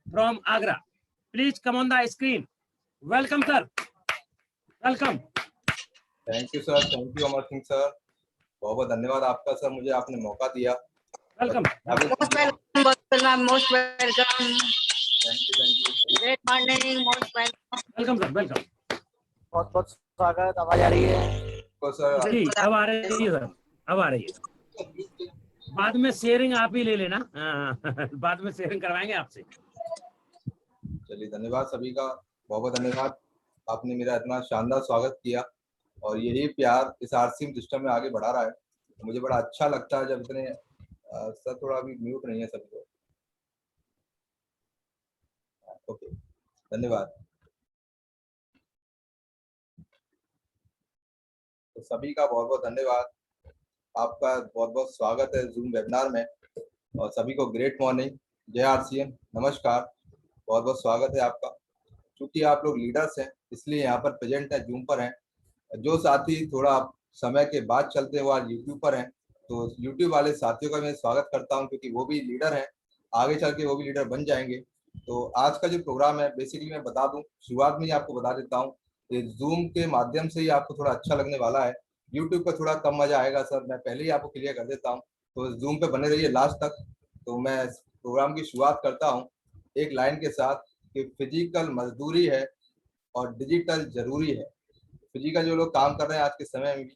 from Agra. Please come on the screen. Welcome, sir. Welcome. Thank you sir, thank you Amar Singh sir, बहुत बहुत धन्यवाद आपका sir, मुझे आपने मौका दिया। Welcome. Most welcome, most welcome. Thank you. Good morning, most welcome. Welcome sir, welcome. बहुत बहुत स्वागत। आवाज आ रही है तो सर जी अब आ रही है सर, अब आ रही है। बाद में शेयरिंग आप ही ले लेना। बाद में शेयरिंग करवाएंगे आपसे। चलिए, धन्यवाद सभी का, बहुत बहुत धन्यवाद। आपने मेरा इतना शानदार स्वागत किया और यही प्यार इस आरसीएम सिस्टम में आगे बढ़ा रहा है। मुझे बड़ा अच्छा लगता है जब इतने सर थोड़ा अभी म्यूट नहीं है सबको। ओके, धन्यवाद। तो सभी का बहुत बहुत धन्यवाद, आपका बहुत बहुत स्वागत है जूम वेबिनार में। और सभी को ग्रेट मॉर्निंग, जय आरसीएम, नमस्कार, बहुत बहुत स्वागत है आपका। क्योंकि आप लोग लीडर्स हैं इसलिए यहाँ पर प्रेजेंट है, जूम पर हैं। जो साथी थोड़ा समय के बाद चलते हैं वो आज यूट्यूब पर हैं, तो यूट्यूब वाले साथियों का मैं स्वागत करता हूँ क्योंकि वो भी लीडर हैं, आगे चल के वो भी लीडर बन जाएंगे। तो आज का जो प्रोग्राम है बेसिकली मैं बता दूं, शुरुआत में ही आपको बता देता हूँ, ये जूम के माध्यम से ही आपको थोड़ा अच्छा लगने वाला है। यूट्यूब पर थोड़ा कम मजा आएगा सर, मैं पहले ही आपको क्लियर कर देता हूँ, तो जूम पे बने रहिए लास्ट तक। तो मैं प्रोग्राम की शुरुआत करता हूँ एक लाइन के साथ कि फिजिकल मजदूरी है और डिजिटल जरूरी है। फिजिकल जो लोग काम कर रहे हैं आज के समय में भी,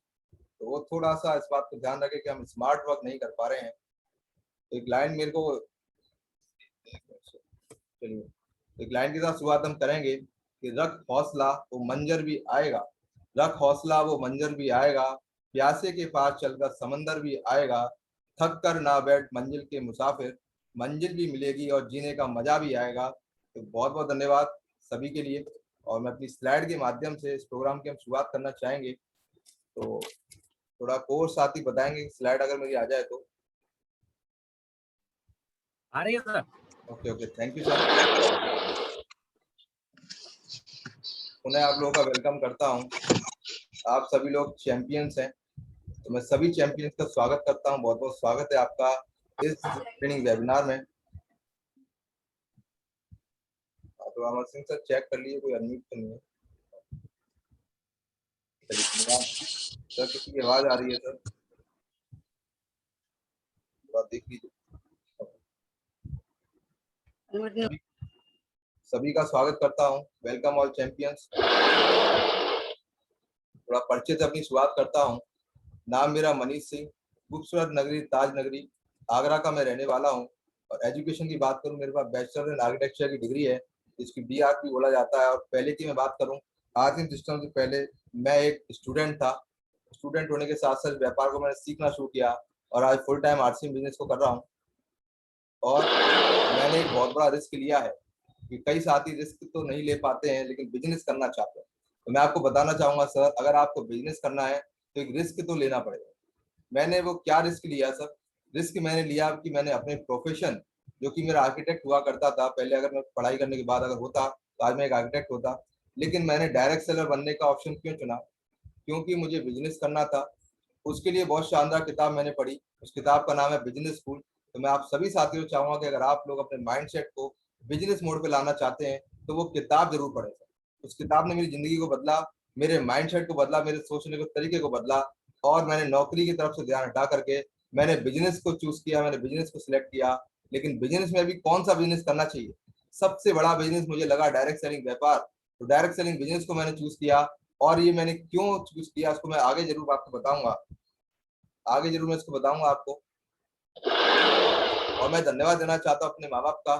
तो वो थोड़ा सा इस बात को ध्यान रखें कि हम स्मार्ट वर्क नहीं कर पा रहे हैं। तो एक लाइन मेरे को, चलिए एक लाइन के साथ शुरुआत हम करेंगे कि रख हौसला वो मंजर भी आएगा, रख हौसला वो मंजर भी आएगा, प्यासे के पास चलकर समंदर भी आएगा, थक कर ना बैठ मंजिल के मुसाफिर, मंजिल भी मिलेगी और जीने का मजा भी आएगा। तो बहुत बहुत धन्यवाद सभी के लिए। और मैं अपनी स्लाइड के माध्यम से इस प्रोग्राम की हम शुरुआत करना चाहेंगे। तो थोड़ा कोर्स साथी बताएंगे स्लाइड अगर मेरी आ जाए तो। आ रही है sir? Okay, thank you sir. पुनः आप लोगों का वेलकम करता हूं। आप सभी लोग चैंपियंस हैं, तो मैं सभी चैंपियंस का स्वागत करता हूं। बहुत बहुत स्वागत है आपका इस ट्रेनिंग वेबिनार में। तो अमर सिंह सर चेक कर लीजिए कोई अनम्यूट तो नहीं है। सर किसी की आवाज आ रही है सर, देख लीजिए। सभी का स्वागत करता हूं, वेलकम ऑल चैंपियंस। थोड़ा परिचय से अपनी शुरुआत करता हूं। नाम मेरा मनीष सिंह, खूबसूरत नगरी ताज नगरी आगरा का मैं रहने वाला हूं। और एजुकेशन की बात करूं, मेरे पास बैचलर इन आर्किटेक्चर की डिग्री है, जिसकी BAr भी बोला जाता है। और पहले की मैं बात करूं, आरसीएम सिस्टम से पहले मैं एक स्टूडेंट था। स्टूडेंट होने के साथ साथ व्यापार को मैंने सीखना शुरू किया और आज फुल टाइम आरसीएम बिजनेस को कर रहा हूँ। और मैंने एक बहुत बड़ा रिस्क लिया है कि कई साथी रिस्क तो नहीं ले पाते हैं लेकिन बिजनेस करना चाहते हैं। तो मैं आपको बताना चाहूंगा सर, अगर आपको बिजनेस करना है तो एक रिस्क तो लेना पड़ेगा। मैंने वो क्या रिस्क लिया सर? रिस्क मैंने लिया कि मैंने अपने प्रोफेशन, जो कि मेरा आर्किटेक्ट हुआ करता था पहले, अगर मैं पढ़ाई करने के बाद अगर होता तो आज मैं एक आर्किटेक्ट होता, लेकिन मैंने डायरेक्ट सेलर बनने का ऑप्शन क्यों चुना? क्योंकि मुझे बिजनेस करना था। उसके लिए बहुत शानदार किताब मैंने पढ़ी, उस किताब का नाम है बिजनेस स्कूल। तो मैं आप सभी साथियों को चाहूंगा कि अगर आप लोग अपने माइंडसेट को बिजनेस मोड पे लाना चाहते हैं तो वो किताब जरूर पढ़ें। उस किताब ने मेरी जिंदगी को बदला, मेरे माइंडसेट को बदला, मेरे सोचने के तरीके को बदला। और मैंने नौकरी की तरफ से ध्यान हटा करके मैंने बिजनेस को चूज किया, मैंने बिजनेस को सिलेक्ट किया। लेकिन बिजनेस में अभी कौन सा बिजनेस करना चाहिए? सबसे बड़ा बिजनेस मुझे लगा डायरेक्ट सेलिंग व्यापार। तो डायरेक्ट सेलिंग बिजनेस को मैंने चूज किया। और ये मैंने क्यों चूज किया उसको मैं आगे जरूर आपको बताऊंगा, आगे जरूर मैं इसको बताऊंगा आपको। और मैं धन्यवाद देना चाहता हूँ अपने माँ बाप का,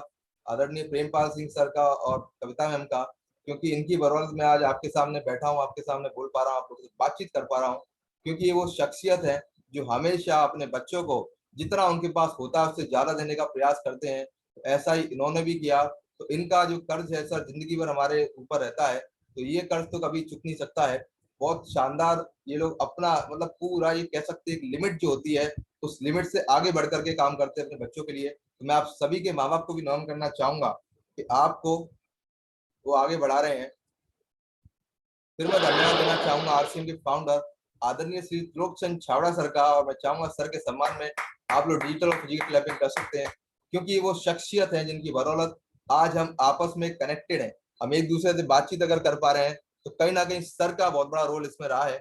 आदरणीय प्रेमपाल सिंह सर का और कविता मैम का, क्योंकि इनकी बदौलत मैं आज आपके सामने बैठा हूँ, आपके सामने बोल पा रहा हूँ, आप लोगों से बातचीत कर पा रहा हूँ। क्योंकि ये वो शख्सियत है जो हमेशा अपने बच्चों को जितना उनके पास होता है उससे ज्यादा देने का प्रयास करते हैं। ऐसा ही इन्होंने भी किया। तो इनका जो कर्ज है सर जिंदगी भर हमारे ऊपर रहता है, तो ये कर्ज तो कभी चुक नहीं सकता है। बहुत शानदार ये लोग अपना मतलब पूरा ये कह सकते हैं लिमिट जो होती है उस लिमिट से आगे बढ़ करके काम करते हैं अपने बच्चों के लिए। तो मैं आप सभी के माँ बाप को भी नॉम करना चाहूंगा कि आपको वो आगे बढ़ा रहे हैं। फिर मैं धन्यवाद देना चाहूंगा आरसीएम के फाउंडर आदरणीय श्री त्रिलोकचंद छावड़ा सर का। और मैं चाहूंगा सर के सम्मान में आप लोग डिजिटल और फिजिकल क्लैपिंग कर सकते हैं, क्योंकि वो शख्सियत है जिनकी बदौलत आज हम आपस में कनेक्टेड हैं, हम एक दूसरे से बातचीत अगर कर पा रहे हैं तो कहीं ना कहीं सर का बहुत बड़ा रोल इसमें रहा है।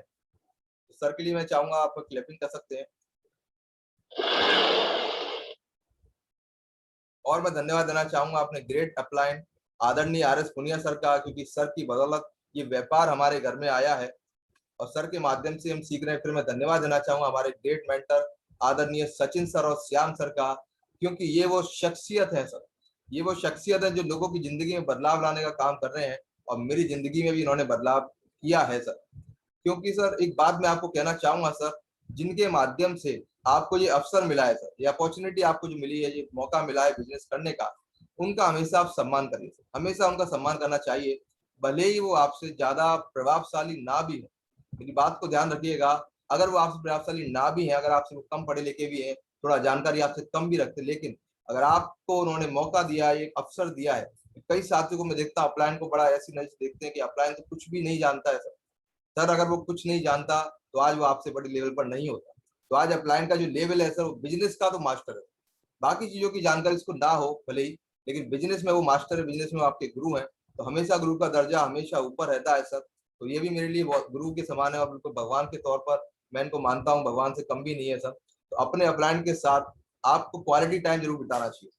सर के लिए मैं चाहूंगा आप क्लैपिंग कर सकते हैं। और मैं धन्यवाद देना चाहूंगा अपने ग्रेट अपलाइन आदरणीय आर.एस. पुनिया सर का, क्योंकि सर की बदौलत ये व्यापार हमारे घर में आया है और सर के माध्यम से हम सीख रहे हैं। फिर मैं धन्यवाद देना चाहूंगा हमारे ग्रेट मेंटर आदरणीय सचिन सर और श्याम सर का, क्योंकि ये वो शख्सियत है सर, ये वो शख्सियत है जो लोगों की जिंदगी में बदलाव लाने का काम कर रहे हैं और मेरी जिंदगी में भी इन्होंने बदलाव किया है सर। क्योंकि सर एक बात मैं आपको कहना चाहूंगा सर, जिनके माध्यम से आपको ये अवसर मिला है सर, ये अपॉर्चुनिटी आपको जो मिली है, ये मौका मिला है बिजनेस करने का, उनका हमेशा आप सम्मान करिए सर, हमेशा उनका सम्मान करना चाहिए, भले ही वो आपसे ज्यादा प्रभावशाली ना भी हो। मेरी बात को ध्यान रखिएगा, अगर वो आपसे प्रभावशाली ना भी है, अगर आपसे वो कम पढ़े लिखे भी हैं, थोड़ा जानकारी आपसे कम भी रखते, लेकिन अगर आपको उन्होंने मौका दिया है, एक अवसर दिया है। कई साथियों को मैं देखता हूँ अपलाइन को बड़ा ऐसी नजर देखते हैं कि अपलाइन तो कुछ भी नहीं जानता है सर। सर अगर वो कुछ नहीं जानता तो आज वो आपसे बड़े लेवल पर नहीं होता। तो आज अपलाइन का जो लेवल है सर, वो बिजनेस का तो मास्टर है, बाकी चीजों की जानकारी इसको ना हो भले ही, लेकिन बिजनेस में वो मास्टर है, बिजनेस में वो आपके गुरु हैं। तो हमेशा गुरु का दर्जा हमेशा ऊपर रहता है सर। तो ये भी मेरे लिए गुरु के समान है और बिल्कुल भगवान के तौर पर मैं इनको मानता हूँ, भगवान से कम भी नहीं है सर। तो अपने अपलाइन के साथ आपको क्वालिटी टाइम जरूर बिताना चाहिए।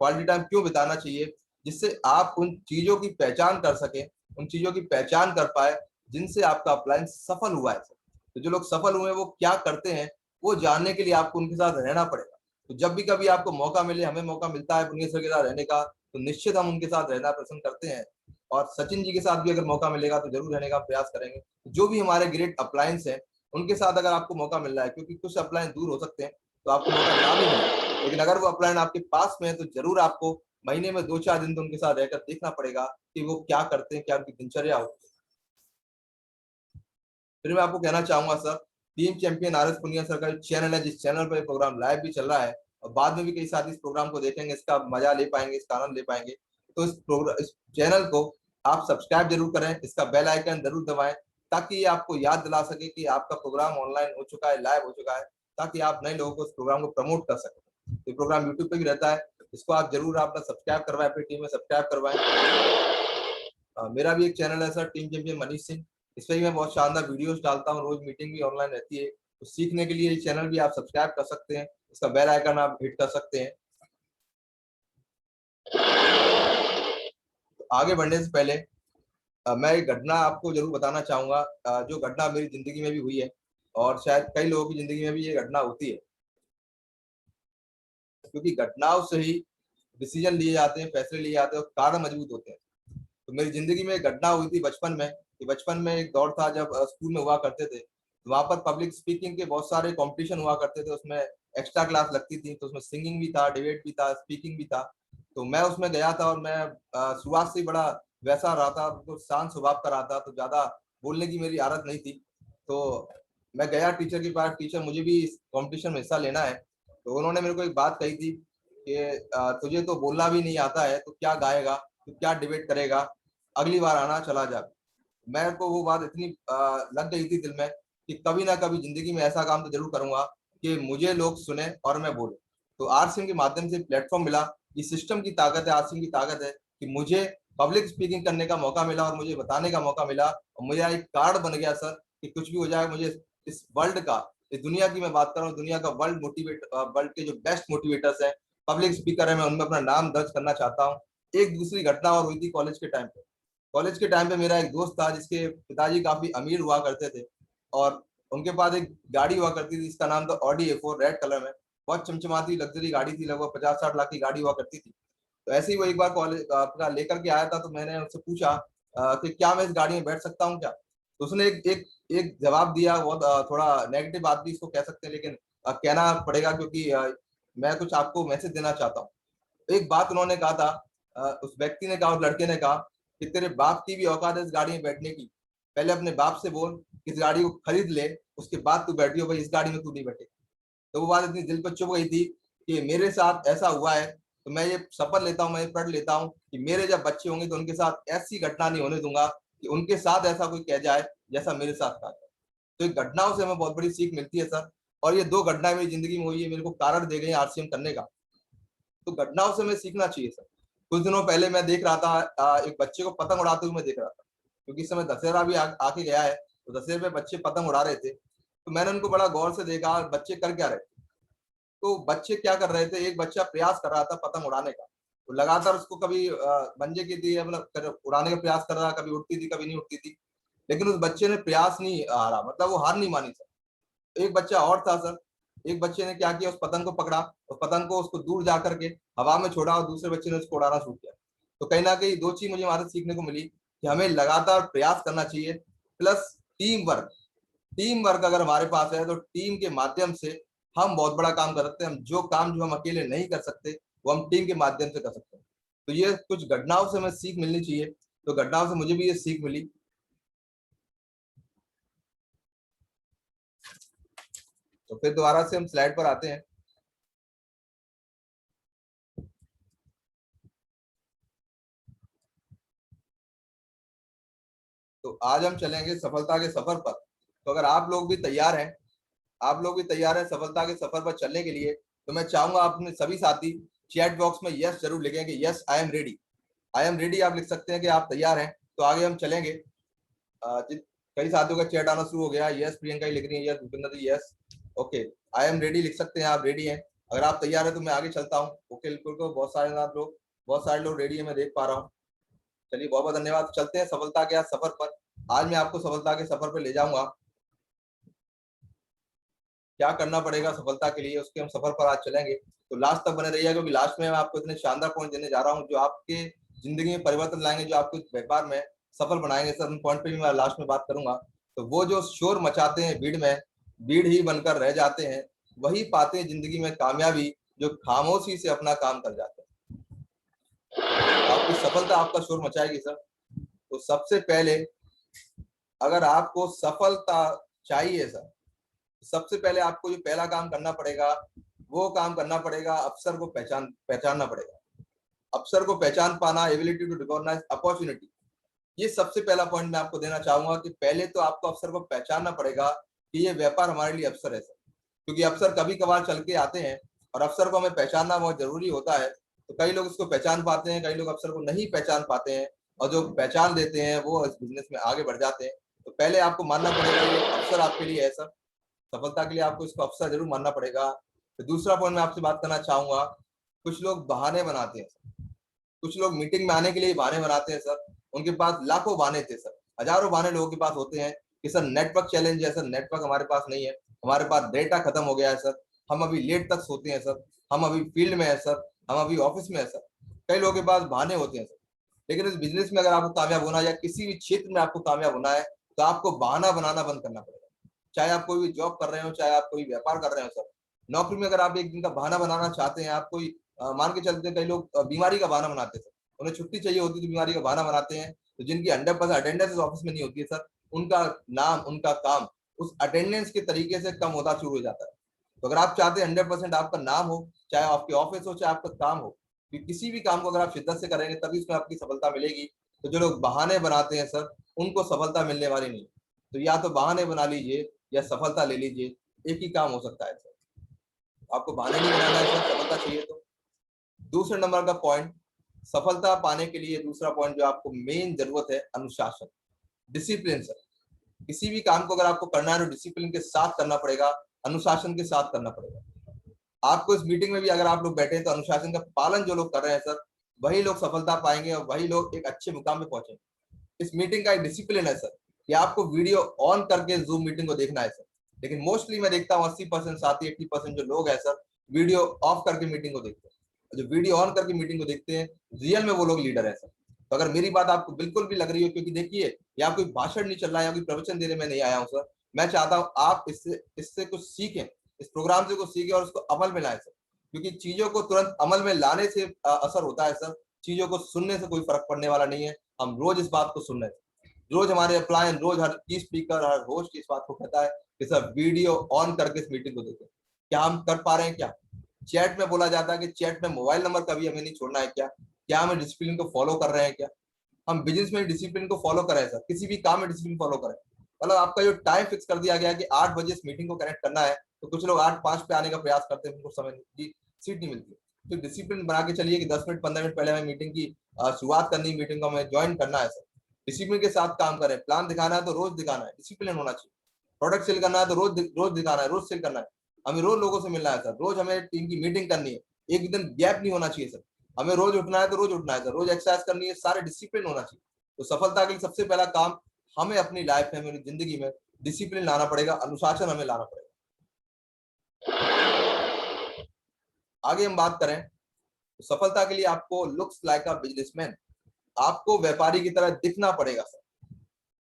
क्वालिटी टाइम क्यों बिताना चाहिए? जिससे आप उन चीजों की पहचान कर सके, उन चीजों की पहचान कर पाए जिनसे आपका अपलाइन सफल हुआ है सर। तो जो लोग सफल हुए हैं वो क्या करते हैं, वो जानने के लिए आपको उनके साथ रहना पड़ेगा। तो जब भी कभी आपको मौका मिले, हमें मौका मिलता है पुनिया सर के साथ रहने का, तो निश्चित हम उनके साथ रहना पसंद करते हैं। और सचिन जी के साथ भी अगर मौका मिलेगा तो जरूर रहने का प्रयास करेंगे। जो भी हमारे ग्रेट अपलायंस हैं उनके साथ अगर आपको मौका मिल रहा है, क्योंकि कुछ अपलायन दूर हो सकते हैं तो आपको मौका ना भी मिले, लेकिन अगर वो अपलायन आपके पास में है तो जरूर आपको महीने में 2-4 दिन तो उनके साथ रहकर देखना पड़ेगा कि वो क्या करते हैं, क्या उनकी दिनचर्या होती है। फिर मैं आपको कहना चाहूंगा sir, team champion RS. Punia sir का चैनल है, जिस चैनल पर प्रोग्राम लाइव भी चल रहा है और बाद में भी कई साथी इस प्रोग्राम को देखेंगे, इसका मजा ले पाएंगे, इसका आनंद ले पाएंगे। तो इस चैनल को आप सब्सक्राइब जरूर करें, इसका बेल आइकन जरूर दबाएं, ताकि ये आपको याद दिला सके कि आपका प्रोग्राम ऑनलाइन हो चुका है, लाइव हो चुका है, ताकि आप नए लोगों को इस प्रोग्राम को प्रमोट कर सकें। ये प्रोग्राम यूट्यूब पे भी रहता है, इसको आप जरूर अपना सब्सक्राइब करवाएं, अपनी टीम में सब्सक्राइब करवाएं। मेरा भी एक चैनल है sir, team champion Manish Singh, इस पर भी मैं बहुत शानदार वीडियोस डालता हूँ, रोज मीटिंग भी ऑनलाइन रहती है। तो सीखने के लिए ये चैनल भी आप सब्सक्राइब कर सकते हैं, इसका बेल आइकन आप हिट कर सकते हैं। तो आगे बढ़ने से पहले मैं एक घटना आपको जरूर बताना चाहूंगा, जो घटना मेरी जिंदगी में भी हुई है और शायद कई लोगों की जिंदगी में भी ये घटना होती है, क्योंकि घटनाओं से ही डिसीजन लिए जाते हैं, फैसले लिए जाते हैं और कारण मजबूत होते हैं। तो मेरी जिंदगी में एक घटना हुई थी बचपन में, कि बचपन में एक दौर था जब स्कूल में हुआ करते थे, तो वहां पर पब्लिक स्पीकिंग के बहुत सारे कंपटीशन हुआ करते थे, उसमें एक्स्ट्रा क्लास लगती थी, तो उसमें सिंगिंग भी था, डिबेट भी था, स्पीकिंग भी था। तो मैं उसमें गया था और मैं शुरुआत से ही बड़ा वैसा रहा था, तो शांत स्वभाव का रहा था, तो ज्यादा बोलने की मेरी आदत नहीं थी। तो मैं गया टीचर के पास, टीचर मुझे भी इस कॉम्पिटिशन में हिस्सा लेना है। तो उन्होंने मेरे को एक बात कही थी कि तुझे तो बोलना भी नहीं आता है, तो क्या गाएगा, तो क्या डिबेट करेगा, अगली बार आना, चला जा। मेरे को वो बात इतनी लग गई थी दिल में कि कभी ना कभी जिंदगी में ऐसा काम तो जरूर करूंगा कि मुझे लोग सुने और मैं बोलूं। तो आरसीएम के माध्यम से प्लेटफॉर्म मिला, ये सिस्टम की ताकत है, आरसीएम की ताकत है कि मुझे पब्लिक स्पीकिंग करने का मौका मिला और मुझे बताने का मौका मिला, और मुझे एक कार्ड बन गया सर कि कुछ भी हो जाए, मुझे इस वर्ल्ड का, इस दुनिया की मैं बात कर रहा हूँ, दुनिया का वर्ल्ड के जो बेस्ट मोटिवेटर्स हैं, पब्लिक स्पीकर है, मैं उनमें अपना नाम दर्ज करना चाहता हूँ। एक दूसरी घटना और हुई थी कॉलेज के टाइम पे। कॉलेज के टाइम पे मेरा एक दोस्त था जिसके पिताजी काफी अमीर हुआ करते थे और उनके पास एक गाड़ी हुआ करती थी, जिसका नाम था ऑडी A4, रेड कलर में, बहुत चमचमाती लग्जरी गाड़ी थी, लगभग 50-60 लाख की गाड़ी हुआ करती थी। तो ऐसे ही वो एक बार कॉलेज अपना लेकर के आया था, तो मैंने उससे पूछा कि क्या मैं इस गाड़ी में बैठ सकता हूँ क्या। तो उसने एक जवाब दिया, बहुत थोड़ा नेगेटिव बात भी इसको कह सकते हैं, लेकिन कहना पड़ेगा क्योंकि मैं कुछ आपको मैसेज देना चाहता हूँ। एक बात उन्होंने कहा था, उस व्यक्ति ने कहा, उस लड़के ने कहा कि तेरे बाप की भी औकात है इस गाड़ी में बैठने की, पहले अपने बाप से बोल इस गाड़ी को खरीद ले, उसके बाद तू बैठियो, भाई इस गाड़ी में तू नहीं बैठे। तो वो बात इतनी दिल पर चुभ गई थी कि मेरे साथ ऐसा हुआ है, तो मैं ये शपथ लेता हूँ, मैं ये प्रण लेता हूँ कि मेरे जब बच्चे होंगे तो उनके साथ ऐसी घटना नहीं होने दूंगा कि उनके साथ ऐसा कोई कह जाए जैसा मेरे साथ कहा जाए। तो इन घटनाओं से हमें बहुत बड़ी सीख मिलती है सर, और ये 2 घटनाएं मेरी जिंदगी में हुई है, मेरे को कारण दे गई आरसीएम करने का। तो घटनाओं से हमें सीखना चाहिए सर। कुछ दिनों पहले मैं देख रहा था एक बच्चे को पतंग उड़ाते हुए मैं देख रहा था, क्योंकि इस समय दशहरा भी आके गया है, तो दशहरे में बच्चे पतंग उड़ा रहे थे। तो मैंने उनको बड़ा गौर से देखा बच्चे कर क्या रहे थे। तो बच्चे क्या कर रहे थे, एक बच्चा प्रयास कर रहा था पतंग उड़ाने का, तो लगातार उसको कभी मंजे की थी मतलब उड़ाने का प्रयास कर रहा, कभी उड़ती थी कभी नहीं उड़ती थी, लेकिन उस बच्चे ने प्रयास नहीं हारा, मतलब वो हार नहीं मानी सर। एक बच्चा और था सर, एक बच्चे ने क्या किया, उस पतंग को पकड़ा, उस पतंग को उसको दूर जा करके हवा में छोड़ा और दूसरे बच्चे ने उसको उड़ाना शुरू किया। तो कहीं ना कहीं दो चीज मुझे वहां से सीखने को मिली कि हमें लगातार प्रयास करना चाहिए, plus team work. Team work अगर हमारे पास है तो टीम के माध्यम से हम बहुत बड़ा काम कर सकते हैं। हम जो काम जो हम अकेले नहीं कर सकते वो हम टीम के माध्यम से कर सकते हैं। तो ये कुछ घटनाओं से हमें सीख मिलनी चाहिए, तो घटनाओं से मुझे भी ये सीख मिली। तो फिर दोबारा से हम स्लाइड पर आते हैं। तो आज हम चलेंगे सफलता के सफर पर। तो अगर आप लोग भी तैयार हैं, आप लोग भी तैयार हैं सफलता के सफर पर चलने के लिए, तो मैं चाहूंगा अपने सभी साथी चैट बॉक्स में यस जरूर लिखें कि yes I am ready. I am ready आप लिख सकते हैं कि आप तैयार हैं। तो आगे हम चलेंगे। कई साथियों का चैट आना शुरू हो गया। यस प्रियंका ही लिख रही है, yes Bhupendra ji yes. Okay, I am ready लिख सकते हैं, आप रेडी हैं। अगर आप तैयार हैं तो मैं आगे चलता हूँ। ओके, बिल्कुल बहुत सारे लोग रेडी है, मैं देख पा रहा हूँ। चलिए बहुत बहुत धन्यवाद। चलते हैं सफलता के सफर पर। आज मैं आपको सफलता के सफर पर ले जाऊंगा। क्या करना पड़ेगा सफलता के लिए, उसके हम सफर पर आज चलेंगे। तो लास्ट तक बने रहिएगा, क्योंकि लास्ट में मैं आपको इतने शानदार पॉइंट देने जा रहा हूँ जो आपके जिंदगी में परिवर्तन लाएंगे, जो आपको व्यापार में सफल बनाएंगे। सर उन पॉइंट पे भी मैं लास्ट में बात करूंगा। तो वो जो शोर मचाते हैं भीड़ में, भीड़ ही बनकर रह जाते हैं, वही पाते हैं जिंदगी में कामयाबी, जो खामोशी से अपना काम कर जाते हैं। आपकी सफलता आपका शोर मचाएगी सर। तो सबसे पहले अगर आपको सफलता चाहिए सर, सबसे पहले आपको जो पहला काम करना पड़ेगा वो काम करना पड़ेगा, अवसर को पहचानना पड़ेगा। अवसर को पहचान पाना, एबिलिटी टू रिकॉग्नाइज अपॉर्चुनिटी, ये सबसे पहला पॉइंट मैं आपको देना चाहूंगा कि पहले तो आपको अवसर को पहचानना पड़ेगा कि ये व्यापार हमारे लिए अवसर है सर। क्योंकि अवसर कभी कभार चल के आते हैं और अवसर को हमें पहचानना बहुत जरूरी होता है। तो कई लोग इसको पहचान पाते हैं, कई लोग अवसर को नहीं पहचान पाते हैं, और जो पहचान देते हैं वो इस बिजनेस में आगे बढ़ जाते हैं। तो पहले आपको मानना पड़ेगा ये अवसर आपके लिए है सर। सफलता के लिए आपको इसको अवसर जरूर मानना पड़ेगा। तो दूसरा पॉइंट मैं आपसे बात करना चाहूंगा, कुछ लोग बहाने बनाते हैं सर। कुछ लोग मीटिंग में आने के लिए बहाने बनाते हैं सर। उनके पास लाखों बहाने थे सर, हजारों बहाने लोगों के पास होते हैं कि सर नेटवर्क चैलेंज है सर, नेटवर्क हमारे पास नहीं है, हमारे पास डेटा खत्म हो गया है सर, हम अभी लेट तक सोते हैं सर, हम अभी फील्ड में है सर, हम अभी ऑफिस में है सर। कई लोगों के पास बहाने होते हैं सर। लेकिन इस बिजनेस में अगर आपको कामयाब होना है या किसी भी क्षेत्र में आपको कामयाब होना है, तो आपको बहाना बनाना बंद करना पड़ेगा। चाहे आप कोई भी जॉब कर रहे हो, चाहे आप कोई व्यापार कर रहे हो सर। नौकरी में अगर आप एक दिन का बहाना बनाना चाहते हैं, आप कोई मान के चलते हैं, कई लोग बीमारी का बहाना बनाते हैं सर, उन्हें छुट्टी चाहिए होती है तो बीमारी का बहाना बनाते हैं। तो जिनकी 100% अटेंडेंस ऑफिस में नहीं होती है सर, उनका नाम उनका काम उस अटेंडेंस के तरीके से कम होता शुरू हो जाता है। तो अगर आप चाहते हैं 100% आपका नाम हो, चाहे आपके ऑफिस हो चाहे आपका काम हो, कि किसी भी काम को अगर आप शिद्दत से करेंगे तभी उसमें आपकी सफलता मिलेगी। तो जो लोग बहाने बनाते हैं सर, उनको सफलता मिलने वाली नहीं। तो या तो बहाने बना लीजिए या सफलता ले लीजिए, एक ही काम हो सकता है सर। आपको बहाने नहीं बनाना है सर, सफलता चाहिए तो। दूसरे नंबर का पॉइंट, सफलता पाने के लिए दूसरा पॉइंट जो आपको मेन जरूरत है, अनुशासन, डिसिप्लिन सर। किसी भी काम को अगर आपको करना है तो डिसिप्लिन के साथ करना पड़ेगा, अनुशासन के साथ करना पड़ेगा। आपको इस मीटिंग में भी अगर आप लोग बैठे हैं तो अनुशासन का पालन जो लोग कर रहे हैं सर, वही लोग सफलता पाएंगे और वही लोग एक अच्छे मुकाम पे पहुंचेंगे। इस मीटिंग का एक डिसिप्लिन है सर कि आपको वीडियो ऑन करके जूम मीटिंग को देखना है सर। लेकिन मोस्टली मैं देखता हूँ 80% साथी 80% जो लोग हैं सर, वीडियो ऑफ करके मीटिंग को देखते हैं। जो वीडियो ऑन करके मीटिंग को देखते हैं, रियल में वो लोग लीडर है सर। तो अगर मेरी बात आपको बिल्कुल भी लग रही हो, क्योंकि देखिए यहाँ कोई भाषण नहीं चल रहा है, यहाँ कोई प्रवचन देने में नहीं आया हूँ सर, मैं चाहता हूँ आप इससे कुछ सीखें, इस प्रोग्राम से कुछ सीखें और उसको अमल में लाएं सर। क्योंकि चीजों को तुरंत अमल में लाने से असर होता है सर, चीजों को सुनने से कोई फर्क पड़ने वाला नहीं है। हम रोज इस बात को सुन रहे हैं, रोज हमारे अप्लायन, रोज हर की स्पीकर, हर होस्ट इस बात को कहता है कि सर वीडियो ऑन करके इस मीटिंग को देखें। क्या हम कर पा रहे हैं? क्या चैट में बोला जाता है कि चैट में मोबाइल नंबर कभी हमें नहीं छोड़ना है? क्या हम डिसिप्लिन को फॉलो कर रहे हैं? क्या हम बिजनेस में डिसिप्लिन को फॉलो करें सर, किसी भी काम में डिसिप्लिन फॉलो करें? मतलब आपका जो टाइम फिक्स कर दिया गया है कि 8 बजे इस मीटिंग को कनेक्ट करना है, तो कुछ लोग 8:05 पे आने का प्रयास करते हैं, उनको समय की सीट नहीं मिलती। तो डिसिप्लिन बना के चलिए कि 10 मिनट 15 मिनट पहले हमें मीटिंग की शुरुआत करनी, मीटिंग को हमें ज्वाइन करना है सर। डिसिप्लिन के साथ काम करें, प्लान दिखाना है तो रोज दिखाना है, डिसिप्लिन होना चाहिए। प्रोडक्ट सेल करना है तो रोज रोज दिखाना है, रोज सेल करना है। हमें रोज लोगों से मिलना है सर, रोज हमें टीम की मीटिंग करनी है, एक दिन गैप नहीं होना चाहिए सर। हमें रोज उठना है तो रोज उठना है सर, रोज एक्सरसाइज करनी है, सारे डिसिप्लिन होना चाहिए। तो सफलता के लिए सबसे पहला काम हमें अपनी लाइफ में, अपनी जिंदगी में डिसिप्लिन लाना पड़ेगा, अनुशासन हमें लाना पड़ेगा। आगे हम बात करें तो सफलता के लिए आपको लुक्स लाइक अ बिजनेसमैन, आपको व्यापारी की तरह दिखना पड़ेगा सर।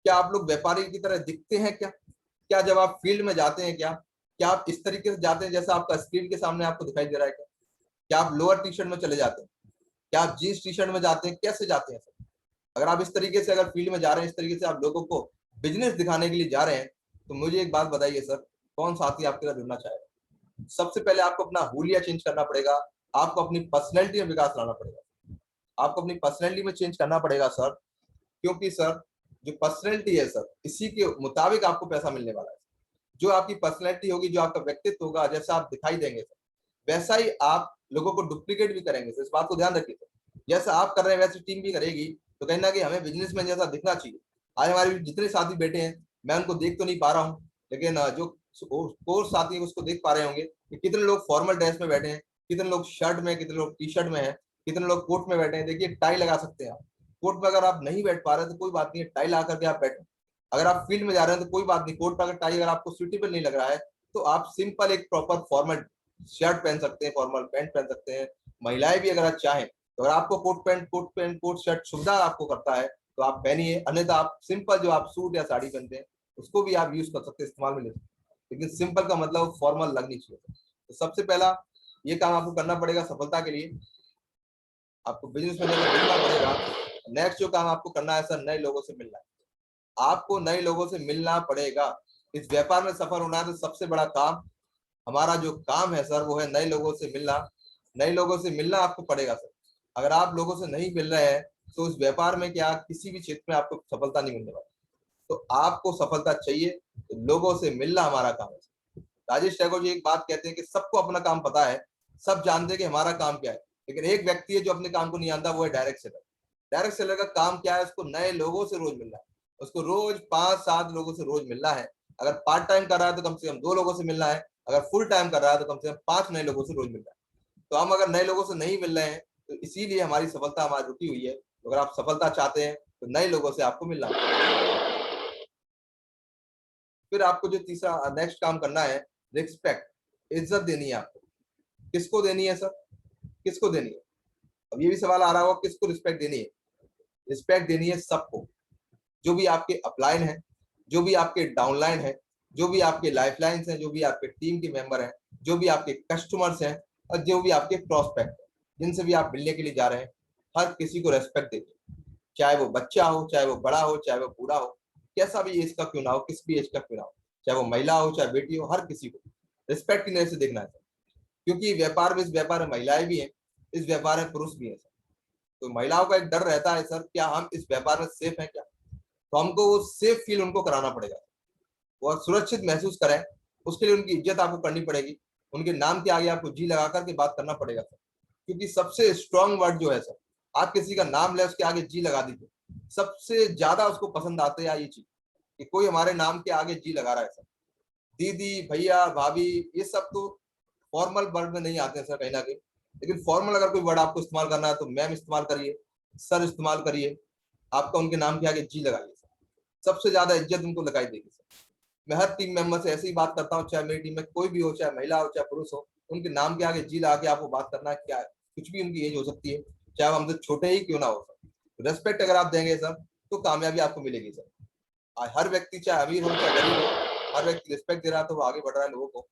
क्या आप लोग व्यापारी की तरह दिखते हैं क्या? क्या जब आप फील्ड में जाते हैं क्या आप इस तरीके से जाते हैं जैसा आपका स्क्रीन के सामने आपको दिखाई दे रहा है? क्या आप लोअर टी शर्ट में चले जाते हैं? क्या आप जीन्स टी शर्ट में जाते हैं? कैसे जाते हैं सर? अगर आप इस तरीके से अगर फील्ड में जा रहे हैं, इस तरीके से आप लोगों को बिजनेस दिखाने के लिए जा रहे हैं, तो मुझे एक बात बताइए सर, कौन साथी आपके साथ जुड़ना चाहेगा? सबसे पहले आपको अपना हुलिया चेंज करना पड़ेगा, आपको अपनी पर्सनैलिटी में विकास लाना पड़ेगा, आपको अपनी पर्सनैलिटी में चेंज करना पड़ेगा सर। क्योंकि सर जो पर्सनैलिटी है सर, इसी के मुताबिक आपको पैसा मिलने वाला है। जो आपकी पर्सनैलिटी होगी, जो आपका व्यक्तित्व होगा, जैसा आप दिखाई देंगे सर, वैसा ही आप लोगों को डुप्लीकेट भी करेंगे सर। इस बात को ध्यान रखिए सर, जैसा आप कर रहे हैं वैसे टीम भी करेगी। तो कहीं ना कहीं हमें बिजनेसमैन जैसा दिखना चाहिए। आज हमारे जितने साथी बैठे हैं, मैं उनको देख तो नहीं पा रहा हूँ, लेकिन जो कोर्स साथी है उसको देख पा रहे होंगे कि कितने लोग फॉर्मल ड्रेस में बैठे हैं, कितने लोग शर्ट में, कितने लोग टी शर्ट में है, कितने लोग कोट में बैठे हैं। देखिए टाई लगा सकते हैं आप, कोट में अगर आप नहीं बैठ पा रहे तो कोई बात नहीं है, टाई लगा करके आप बैठे। अगर आप फील्ड में जा रहे हैं तो कोई बात नहीं, कोट पर अगर टाई अगर आपको सुटेबल नहीं लग रहा है तो आप सिंपल एक प्रॉपर फॉर्मल शर्ट पहन सकते हैं, फॉर्मल पैंट पहन सकते हैं। महिलाएं भी अगर आप चाहें तो अगर आपको कोट शर्ट सुविधा आपको करता है तो आप पहनिए, अन्यथा आप सिंपल जो आप सूट या साड़ी पहनते हैं उसको भी आप यूज कर सकते हैं, इस्तेमाल में ले सकते हैं। लेकिन सिंपल का मतलब फॉर्मल लगनी चाहिए। तो सबसे पहला ये काम आपको करना पड़ेगा सफलता के लिए, आपको बिजनेस में देखना पड़ेगा। नेक्स्ट जो काम आपको करना है सर, नए लोगों से मिलना है। आपको नए लोगों से मिलना पड़ेगा। इस व्यापार में सफल होना है तो सबसे बड़ा काम, हमारा जो काम है सर, वो है नए लोगों से मिलना। नए लोगों से मिलना आपको पड़ेगा सर। अगर आप लोगों से नहीं मिल रहे हैं तो इस व्यापार में क्या, किसी भी क्षेत्र में आपको सफलता नहीं मिलने वाली। तो आपको सफलता चाहिए तो लोगों से मिलना हमारा काम है। राजेश टैगोर जी एक बात कहते हैं कि सबको अपना काम पता है, सब जानते हैं कि हमारा काम क्या है, लेकिन एक व्यक्ति है जो अपने काम को नहीं जानता, वो है डायरेक्ट सेलर। डायरेक्ट सेलर का काम क्या है? उसको नए लोगों से रोज मिलना है, उसको रोज 5-7 लोगों से रोज मिलना है। अगर पार्ट टाइम कर रहा है तो कम से कम 2 लोगों से मिलना है, अगर फुल टाइम कर रहा है तो कम से कम 5 नए लोगों से रोज मिलना है। तो हम अगर नए लोगों से नहीं मिल रहे हैं तो इसीलिए हमारी सफलता हमारी रुकी हुई है। तो अगर आप सफलता चाहते हैं तो नए लोगों से आपको मिलना है। फिर आपको जो तीसरा नेक्स्ट काम करना है, रिस्पेक्ट, इज्जत देनी है आपको। किसको देनी है सर? किसको देनी है? अब ये भी सवाल आ रहा होगा, किसको रिस्पेक्ट देनी है? रिस्पेक्ट देनी है सबको, जो भी आपके अपलाइन है, जो भी आपके डाउनलाइन है, जो भी आपके लाइफलाइंस हैं, जो भी आपके टीम के मेंबर हैं, जो भी आपके कस्टमर्स हैं और जो भी आपके प्रोस्पेक्ट हैं, जिनसे भी आप मिलने के लिए जा रहे हैं, हर किसी को रेस्पेक्ट दीजिए। चाहे वो बच्चा हो, चाहे वो बड़ा हो, चाहे वो बूढ़ा हो, कैसा भी एज का क्यों ना हो, किस भी एज का क्यों ना हो, चाहे वो महिला हो चाहे बेटी हो, हर किसी को रिस्पेक्ट की नजर से देखना है। क्योंकि व्यापार में, इस व्यापार में महिलाएं भी हैं, इस व्यापार में पुरुष भी हैं। तो महिलाओं का एक डर रहता है सर, क्या हम इस व्यापार में सेफ हैं क्या? तो हमको वो सेफ फील उनको कराना पड़ेगा, वो सुरक्षित महसूस करें। उसके लिए उनकी इज्जत आपको करनी पड़ेगी, उनके नाम के आगे आपको जी लगा करके बात करना पड़ेगा सर। क्योंकि सबसे स्ट्रॉन्ग वर्ड जो है सर, आप किसी का नाम ले उसके आगे जी लगा दीजिए, सबसे ज्यादा उसको पसंद आते हैं ये चीज कि कोई हमारे नाम के आगे जी लगा रहा है सर। दीदी, भैया, भाभी, ये सब तो फॉर्मल वर्ड में नहीं आते हैं सर कहीं ना कहीं, लेकिन फॉर्मल अगर कोई वर्ड आपको इस्तेमाल करना है तो मैम इस्तेमाल करिए, सर इस्तेमाल करिए, आपका उनके नाम के आगे जी लगाइए सर, सबसे ज्यादा इज्जत उनको लगाई देगी सर। मैं हर टीम मेंबर से ऐसे ही बात करता हूँ, चाहे मेरी टीम में कोई भी हो, चाहे महिला हो चाहे पुरुष हो, उनके नाम के आगे जी लगा के आपको बात करना है। क्या कुछ भी उनकी एज हो सकती है, चाहे वो हमसे छोटे ही क्यों ना हो सर। रेस्पेक्ट अगर आप देंगे सर तो कामयाबी आपको मिलेगी सर। आज हर व्यक्ति, चाहे अमीर हो चाहे गरीब हो, हर व्यक्ति रिस्पेक्ट दे रहा है तो वो आगे बढ़ रहा है लोगों को।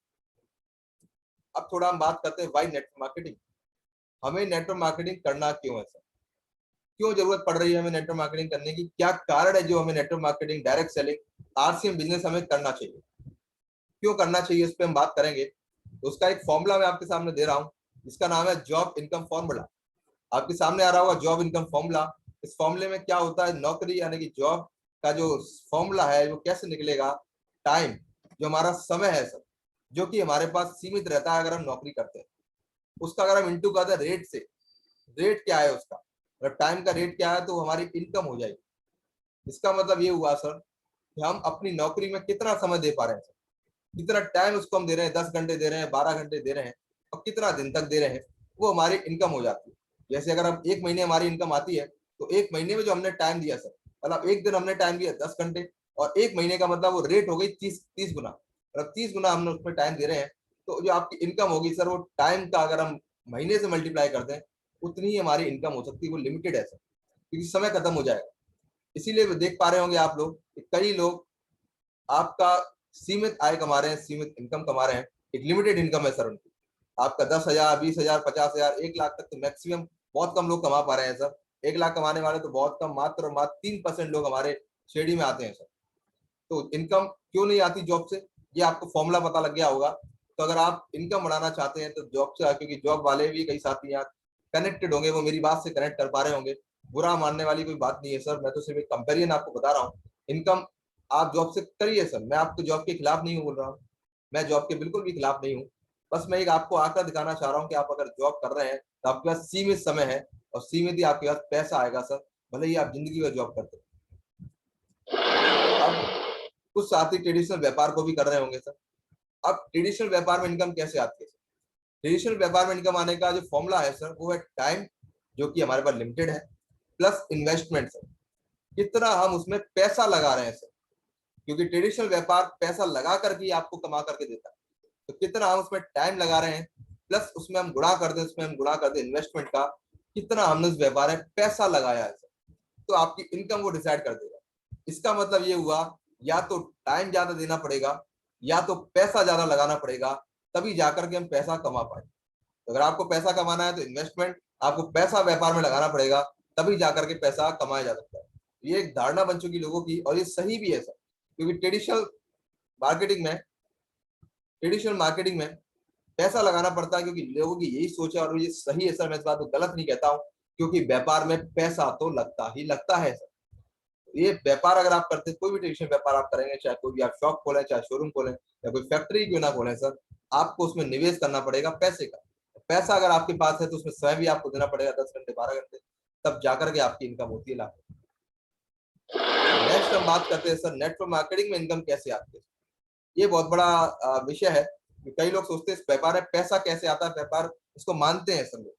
अब थोड़ा हम बात करते हैं वाई नेटवर्क मार्केटिंग। हमें नेटवर्क मार्केटिंग करना क्यों है सर? क्यों जरूरत पड़ रही है हमें नेटवर्क मार्केटिंग करने की? क्या कारण है जो हमें network marketing, direct selling, RCM business हमें करना चाहिए? क्यों करना चाहिए, इस पे हम बात करेंगे। तो उसका एक फॉर्मूला मैं आपके सामने दे रहा हूँ, जिसका नाम है जॉब इनकम फॉर्मूला। आपके सामने आ रहा होगा जॉब इनकम फॉर्मूला। इस फॉर्मूले में क्या होता है, नौकरी यानी कि जॉब का जो फॉर्मूला है वो कैसे निकलेगा। टाइम, जो हमारा समय है सर, जो कि हमारे पास सीमित रहता है अगर हम नौकरी करते हैं। उसका अगर हम इंटू करते हैं रेट से, रेट क्या है उसका, मतलब टाइम का रेट क्या है, तो हमारी इनकम हो जाएगी। इसका मतलब ये हुआ सर कि हम अपनी नौकरी में कितना समय दे पा रहे हैं सर, कितना टाइम उसको हम दे रहे हैं, 10 घंटे दे रहे हैं, 12 घंटे दे रहे हैं, और कितना दिन तक दे रहे हैं, वो हमारी इनकम हो जाती है। जैसे अगर हम 1 महीने हमारी इनकम आती है, तो 1 महीने में जो हमने टाइम दिया सर, मतलब एक दिन हमने टाइम दिया 10 घंटे, और 1 महीने का मतलब वो रेट हो गई 30 गुना, मतलब 30 गुना हमने उसमें टाइम दे रहे हैं। तो जो आपकी इनकम होगी सर, वो टाइम का अगर हम महीने से मल्टीप्लाई कर दें, उतनी ही हमारी इनकम हो सकती है। वो लिमिटेड है सर, क्योंकि समय खत्म हो जाएगा। इसीलिए देख पा रहे होंगे आप लोग कि कई लोग आपका सीमित आय कमा रहे हैं, सीमित इनकम कमा रहे हैं, एक लिमिटेड इनकम है सर उनकी। आपका 10,000, 20,000, 50,000, 1 लाख तक तो मैक्सिमम बहुत कम लोग कमा पा रहे हैं सर। 1 लाख कमाने वाले तो बहुत कम, मात्र और मात्र 3% लोग हमारे श्रेणी में आते हैं सर। तो इनकम क्यों नहीं आती जॉब से, ये आपको फॉर्मूला पता लग गया होगा। तो अगर आप इनकम बढ़ाना चाहते हैं तो जॉब से, क्योंकि जॉब वाले भी कई साथी यहाँ कनेक्टेड होंगे, वो मेरी बात से कनेक्ट कर पा रहे होंगे। बुरा मानने वाली कोई बात नहीं है सर, मैं तो सिर्फ एक कंपेरिजन आपको बता रहा हूँ। इनकम आप जॉब से करिए सर, मैं आपको जॉब के खिलाफ नहीं बोल रहा हूँ, मैं जॉब के बिल्कुल भी खिलाफ नहीं हूँ। बस मैं एक आपको आंकड़ा दिखाना चाह रहा हूँ कि आप अगर जॉब कर रहे हैं तो आपके पास सीमित समय है, और सीमित ही आपके पास पैसा आएगा सर, भले ही आप जिंदगी में जॉब करते हैं। अब कुछ साथी ट्रेडिशनल व्यापार को भी कर रहे होंगे सर। अब ट्रेडिशनल व्यापार में इनकम कैसे आती है? ट्रेडिशनल व्यापार में इनकम आने का जो फॉर्मूला है सर, वो है टाइम, जो कि हमारे पास लिमिटेड है, प्लस इन्वेस्टमेंट सर, कितना हम उसमें पैसा लगा रहे हैं सर, क्योंकि ट्रेडिशनल व्यापार पैसा लगा करके आपको कमा करके देता है। तो कितना हम उसमें टाइम लगा रहे हैं, प्लस उसमें हम गुणा कर दें इन्वेस्टमेंट का, कितना हमने उस व्यापार में पैसा लगाया है सर, तो आपकी इनकम को डिसाइड कर देगा। इसका मतलब ये हुआ, या तो टाइम ज्यादा देना पड़ेगा, या तो पैसा ज्यादा लगाना पड़ेगा, तभी जाकर के हम पैसा कमा पाए। तो अगर आपको पैसा कमाना है तो इन्वेस्टमेंट, आपको पैसा व्यापार में लगाना पड़ेगा, तभी जाकर के पैसा कमाया जा सकता है। ये एक धारणा बन चुकी लोगों की, और ये सही भी है सर, क्योंकि ट्रेडिशनल मार्केटिंग में पैसा लगाना पड़ता है, क्योंकि लोगों की यही सोच है, और ये सही है सर, मैं इस बात को गलत नहीं कहता हूँ, क्योंकि व्यापार में पैसा तो लगता ही लगता है सर। ये व्यापार अगर आप करते हैं, कोई भी ट्रेडिशनल व्यापार आप करेंगे, चाहे कोई भी आप शॉप खोलें, चाहे शोरूम खोलें, या कोई फैक्ट्री क्यों ना खोलें सर, आपको उसमें निवेश करना पड़ेगा पैसे का। पैसा अगर आपके पास है तो उसमें समय भी आपको देना पड़ेगा, 10 घंटे 12 घंटे, तब जाकर के आपकी इनकम होती है लाख। नेक्स्ट हम बात करते हैं सर, नेटवर्क मार्केटिंग में इनकम कैसे आती है। ये बहुत बड़ा विषय है। कई लोग सोचते हैं इस व्यापार में पैसा कैसे आता है, व्यापार इसको मानते हैं सब लोग,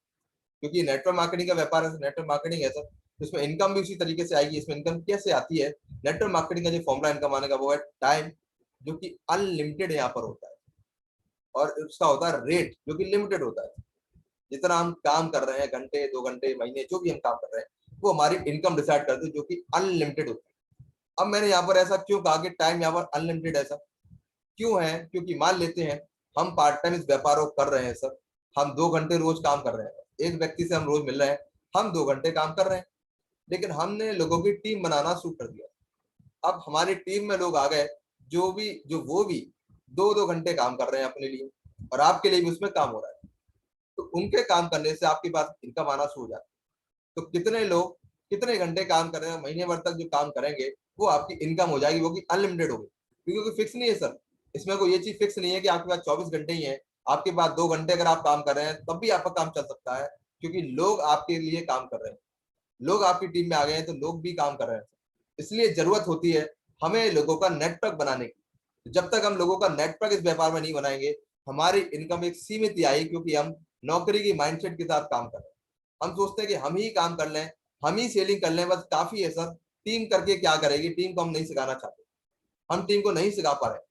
क्योंकि नेटवर्क मार्केटिंग का व्यापार है, नेटवर्क मार्केटिंग है सर, इसमें इनकम भी उसी तरीके से आएगी। इसमें इनकम कैसे आती है, नेटवर्क मार्केटिंग का जो फॉर्मूला इनकम आने का वो है टाइम, जो कि अनलिमिटेड यहाँ पर होता है, और उसका होता है रेट, जो कि लिमिटेड होता है। जितना हम काम कर रहे हैं, घंटे, 2 घंटे, महीने, जो भी हम काम कर रहे हैं, वो हमारी इनकम डिसाइड करते हैं, जो कि अनलिमिटेड होती है। अब मैंने यहाँ पर ऐसा क्यों कहा कि टाइम यहाँ पर अनलिमिटेड है सर, क्यों है, क्योंकि मान लेते हैं हम पार्ट टाइम इस व्यापार को कर रहे हैं सर, हम 2 घंटे रोज काम कर रहे हैं, एक व्यक्ति से हम रोज मिल रहे हैं, हम 2 घंटे काम कर रहे हैं, लेकिन हमने लोगों की टीम बनाना शुरू कर दिया। अब हमारी टीम में लोग आ गए, जो वो भी 2-2 घंटे काम कर रहे हैं अपने लिए, और आपके लिए भी उसमें काम हो रहा है, तो उनके काम करने से आपके पास इनकम आना शुरू हो जाता है। तो कितने लोग कितने घंटे काम कर रहे हैं, महीने भर तक जो काम करेंगे, वो आपकी इनकम हो जाएगी, वो की अनलिमिटेड होगी, क्योंकि फिक्स नहीं है सर। इसमें कोई ये चीज फिक्स नहीं है कि आपके पास 24 घंटे ही है, आपके पास 2 घंटे अगर आप काम कर रहे हैं तब भी आपका काम चल सकता है, क्योंकि लोग आपके लिए काम कर रहे हैं, लोग आपकी टीम में आ गए हैं, तो लोग भी काम कर रहे हैं। इसलिए जरूरत होती है हमें लोगों का नेटवर्क बनाने की। जब तक हम लोगों का नेटवर्क इस व्यापार में नहीं बनाएंगे, हमारी इनकम एक सीमित ही आएगी, क्योंकि हम नौकरी की माइंडसेट के साथ काम कर रहे हैं। हम सोचते हैं कि हम ही काम कर लें, हम ही सेलिंग कर लें, बस काफी है सर, टीम करके क्या करेगी, टीम को हम नहीं सिखाना चाहते, हम टीम को नहीं सिखा पा रहे।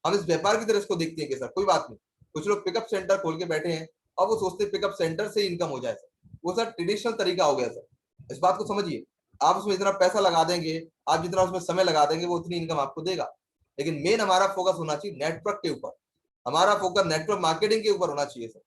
हम इस व्यापार की तरह इसको देखते हैं कि सर कोई बात नहीं, कुछ लोग पिकअप सेंटर खोल के बैठे हैं, और वो सोचते हैं पिकअप सेंटर से इनकम हो जाए सर, वो सर ट्रेडिशनल तरीका हो गया सर। इस बात को समझिए, आप उसमें इतना पैसा लगा देंगे, आप जितना उसमें समय लगा देंगे, वो उतनी इनकम आपको देगा। लेकिन मेन हमारा फोकस होना चाहिए नेटवर्क के ऊपर, हमारा फोकस नेटवर्क मार्केटिंग के ऊपर होना चाहिए सर,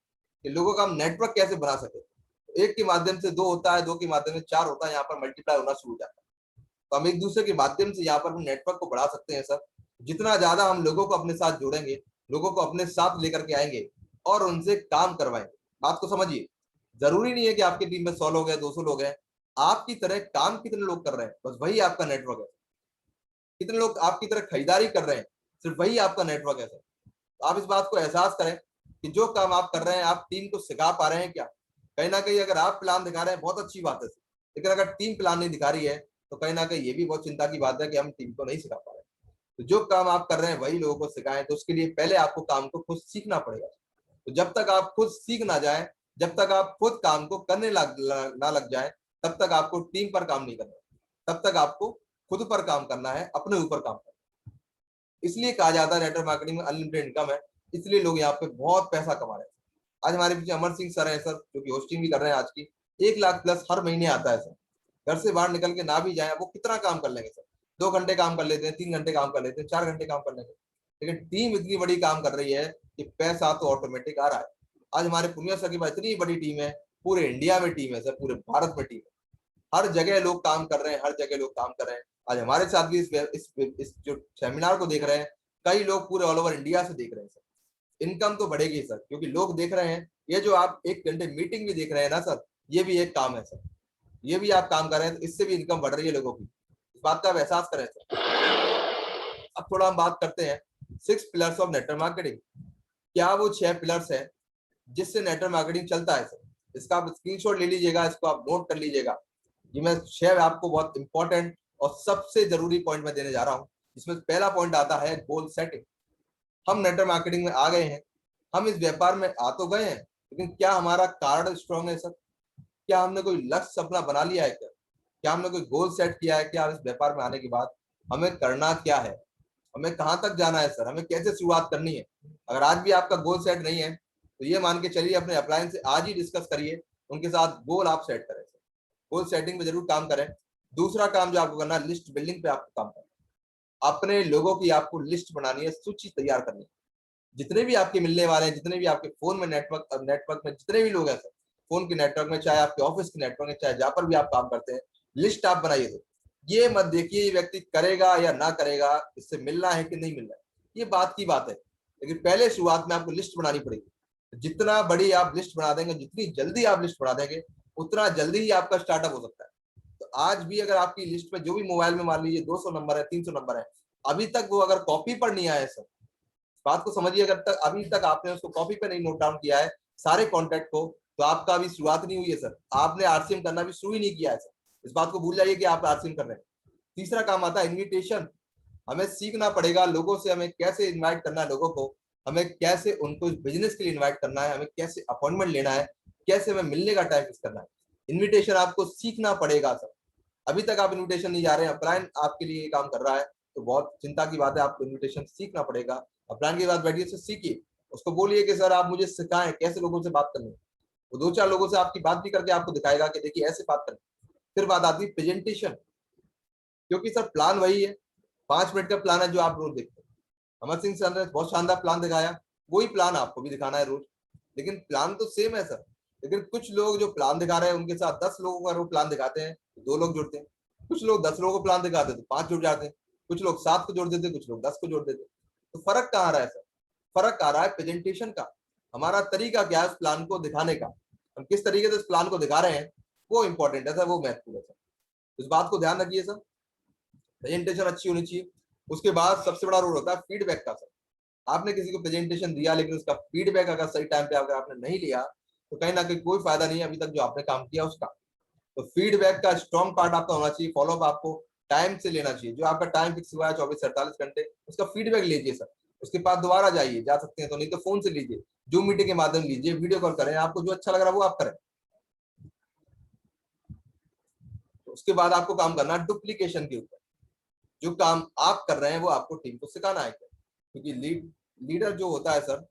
कि लोगों का हम नेटवर्क कैसे बना सके। एक के माध्यम से 2 होता है, 2 के माध्यम से 4 होता है, यहाँ पर मल्टीप्लाई होना शुरू हो जाता है। तो हम एक दूसरे के माध्यम से यहाँ पर हम नेटवर्क को बढ़ा सकते हैं सर। जितना ज्यादा हम लोगों को अपने साथ जोड़ेंगे, लोगों को अपने साथ लेकर के आएंगे और उनसे काम करवाएंगे। बात को समझिए, जरूरी नहीं है कि आपकी टीम में 100 लोग हैं, 200 लोग हैं, आपकी तरह काम कितने लोग कर रहे हैं, बस वही आपका नेटवर्क है। कितने लोग आपकी तरह खरीदारी कर रहे हैं, सिर्फ वही आपका नेटवर्क है सर। आप इस बात को एहसास करें कि जो काम आप कर रहे हैं आप टीम को सिखा पा रहे हैं क्या। कहीं ना कहीं अगर आप प्लान दिखा रहे हैं बहुत अच्छी बात है, लेकिन अगर टीम प्लान नहीं दिखा रही है तो कहीं ना कहीं ये भी बहुत चिंता की बात है कि हम टीम को नहीं सिखा पा रहे हैं। तो जो काम आप कर रहे हैं वही लोगों को सिखाएं, तो उसके लिए पहले आपको काम को खुद सीखना पड़ेगा। तो जब तक आप खुद सीख ना जाए, जब तक आप खुद काम को करने ना लग जाए, तब तक आपको टीम पर काम नहीं करना, तब तक आपको खुद पर काम करना है, अपने ऊपर काम करना है। इसलिए कहा जाता है नेटवर्क मार्केटिंग में अनलिमिटेड इनकम है, इसलिए लोग यहाँ पे बहुत पैसा कमा रहे हैं। आज हमारे पीछे अमर सिंह सर है सर, जो कि होस्टिंग भी कर रहे हैं आज की। 1 लाख प्लस हर महीने आता है सर। घर से बाहर निकल के ना भी जाए वो कितना काम कर लेंगे सर, 2 घंटे काम कर लेते हैं, 3 घंटे काम कर लेते हैं, 4 घंटे काम कर लेंगे, लेकिन टीम इतनी बड़ी काम कर रही है कि पैसा तो ऑटोमेटिक आ रहा है। आज हमारे पुनिया सर के पास इतनी बड़ी टीम है, पूरे इंडिया में टीम है सर, पूरे भारत में टीम है, हर जगह लोग काम कर रहे हैं, हर जगह लोग काम कर रहे हैं। आज हमारे साथ भी इस जो सेमिनार को देख रहे हैं कई लोग पूरे ऑल ओवर इंडिया से देख रहे हैं सर। इनकम तो बढ़ेगी सर, क्योंकि लोग देख रहे हैं। ये जो आप 1 घंटे मीटिंग भी देख रहे हैं ना सर, ये भी एक काम है सर, ये भी आप काम कर रहे हैं, तो इससे भी इनकम बढ़ रही है लोगों की। इस बात का आप एहसास करें सर। अब थोड़ा हम बात करते हैं 6 पिलर्स ऑफ नेटवर्क मार्केटिंग। क्या वो 6 पिलर्स है जिससे नेटवर्क मार्केटिंग चलता है सर? इसका आप स्क्रीनशॉट ले लीजिएगा, इसको आप नोट कर लीजिएगा। ये मैं 6 आपको बहुत इंपॉर्टेंट और सबसे जरूरी पॉइंट में देने जा रहा हूँ। इसमें पहला पॉइंट आता है गोल सेटिंग। हम नेटवर्क मार्केटिंग में आ गए हैं, हम इस व्यापार में आ तो गए हैं, लेकिन क्या हमारा कार्ड स्ट्रॉन्ग है सर? क्या हमने कोई लक्ष्य अपना बना लिया है? क्या हमने कोई गोल सेट किया है? क्या इस व्यापार में आने के बाद हमें करना क्या है, हमें कहाँ तक जाना है सर, हमें कैसे शुरुआत करनी है? अगर आज भी आपका गोल सेट नहीं है तो ये मान के चलिए अपने अपलायंस से आज ही डिस्कस करिए, उनके साथ गोल आप सेट करें सर। गोल सेटिंग में जरूर काम करें। दूसरा काम जो आपको करना है, लिस्ट बिल्डिंग पे आपको काम करना है। अपने लोगों की आपको लिस्ट बनानी है, सूची तैयार करनी है। जितने भी आपके मिलने वाले हैं, जितने भी आपके फोन में नेटवर्क में जितने भी लोग हैं सर, फोन के नेटवर्क में, चाहे आपके ऑफिस के नेटवर्क में, चाहे जहां पर भी आप काम करते हैं, लिस्ट आप बनाइए सर। ये मत देखिए ये व्यक्ति करेगा या ना करेगा, इससे मिलना है कि नहीं मिलना है, ये बात की बात है, लेकिन पहले शुरुआत में आपको लिस्ट बनानी पड़ेगी। जितना बड़ी आप लिस्ट बना देंगे, जितनी जल्दी आप लिस्ट बना देंगे, उतना जल्दी ही आपका स्टार्टअप हो सकता है। तो आज भी अगर आपकी लिस्ट में जो भी मोबाइल में मान लीजिए 200 नंबर है, 300 नंबर है, अभी तक वो अगर कॉपी पर नहीं आया सर, बात को समझिए, अगर तक अभी तक आपने उसको कॉपी पे नहीं नोट डाउन किया है सारे कॉन्टेक्ट को, तो आपका अभी शुरुआत नहीं हुई है सर, आपने आरसीएम करना भी शुरू ही नहीं किया है सर। इस बात को भूल जाइए कि आप आरसीएम कर रहे हैं। तीसरा काम आता है इन्विटेशन। हमें सीखना पड़ेगा लोगों से, हमें कैसे इन्वाइट करना है लोगों को, हमें कैसे उनको बिजनेस के लिए इन्वाइट करना है, हमें कैसे अपॉइंटमेंट लेना है, कैसे हमें मिलने का टाइम फिक्स करना है। इन्विटेशन आपको सीखना पड़ेगा सर। अभी तक आप इन्विटेशन नहीं जा रहे हैं, अपलाइन आपके लिए काम कर रहा है, तो बहुत चिंता की बात है, आपको इन्विटेशन सीखना पड़ेगा। अपलाइन के बाद बैठिए से सीखिए, उसको बोलिए कि सर आप मुझे सिखाएं कैसे लोगों से बात करनी है। वो 2-4 लोगों से आपकी बात भी करके आपको दिखाएगा कि देखिए ऐसे बात करनी। फिर बात आती है प्रेजेंटेशन, क्योंकि सर प्लान वही है, 5 मिनट का प्लान है जो आप रोज देखते हैं। अमर सिंह सर ने बहुत शानदार प्लान दिखाया, वही प्लान आपको भी दिखाना है रोज, लेकिन प्लान तो सेम है सर। लेकिन कुछ लोग जो प्लान दिखा रहे हैं उनके साथ 10 लोगों का वो प्लान दिखाते हैं तो 2 लोग जुड़ते हैं, कुछ लोग 10 लोगों को प्लान दिखाते हैं तो 5 जुड़ जाते हैं, कुछ लोग 7 को जोड़ देते हैं, कुछ लोग 10 को जोड़ देते हैं। तो फर्क कहाँ आ रहा है सर? फर्क आ रहा है प्रेजेंटेशन का। हमारा तरीका क्या है उस प्लान को दिखाने का, हम किस तरीके से उस प्लान को दिखा रहे हैं, वो इंपॉर्टेंट है सर, वो महत्वपूर्ण है सर। इस बात को ध्यान रखिए सर, प्रेजेंटेशन अच्छी होनी चाहिए। उसके बाद सबसे बड़ा रोल होता है फीडबैक का सर। आपने किसी को प्रेजेंटेशन दिया लेकिन उसका फीडबैक अगर सही टाइम पे अगर आपने नहीं लिया तो कहीं ना कहीं कोई फायदा नहीं है अभी तक जो आपने काम किया उसका। तो फीडबैक का स्ट्रॉन्ग पार्ट आपका होना चाहिए, फॉलोअप आपको टाइम से लेना चाहिए। जो आपका टाइम फिक्स हुआ है 24 से 48 घंटे, उसका फीडबैक लीजिए सर। उसके बाद दोबारा जाइए, जा सकते हैं तो, नहीं तो फोन से लीजिए, जूम मीटिंग के माध्यम लीजिए, वीडियो कॉल करें, आपको जो अच्छा लग रहा है वो आप करें। उसके बाद आपको काम करना है डुप्लीकेशन के ऊपर। जो काम आप कर रहे हैं वो आपको टीम को सिखाना है, क्योंकि लीडर जो होता है सर,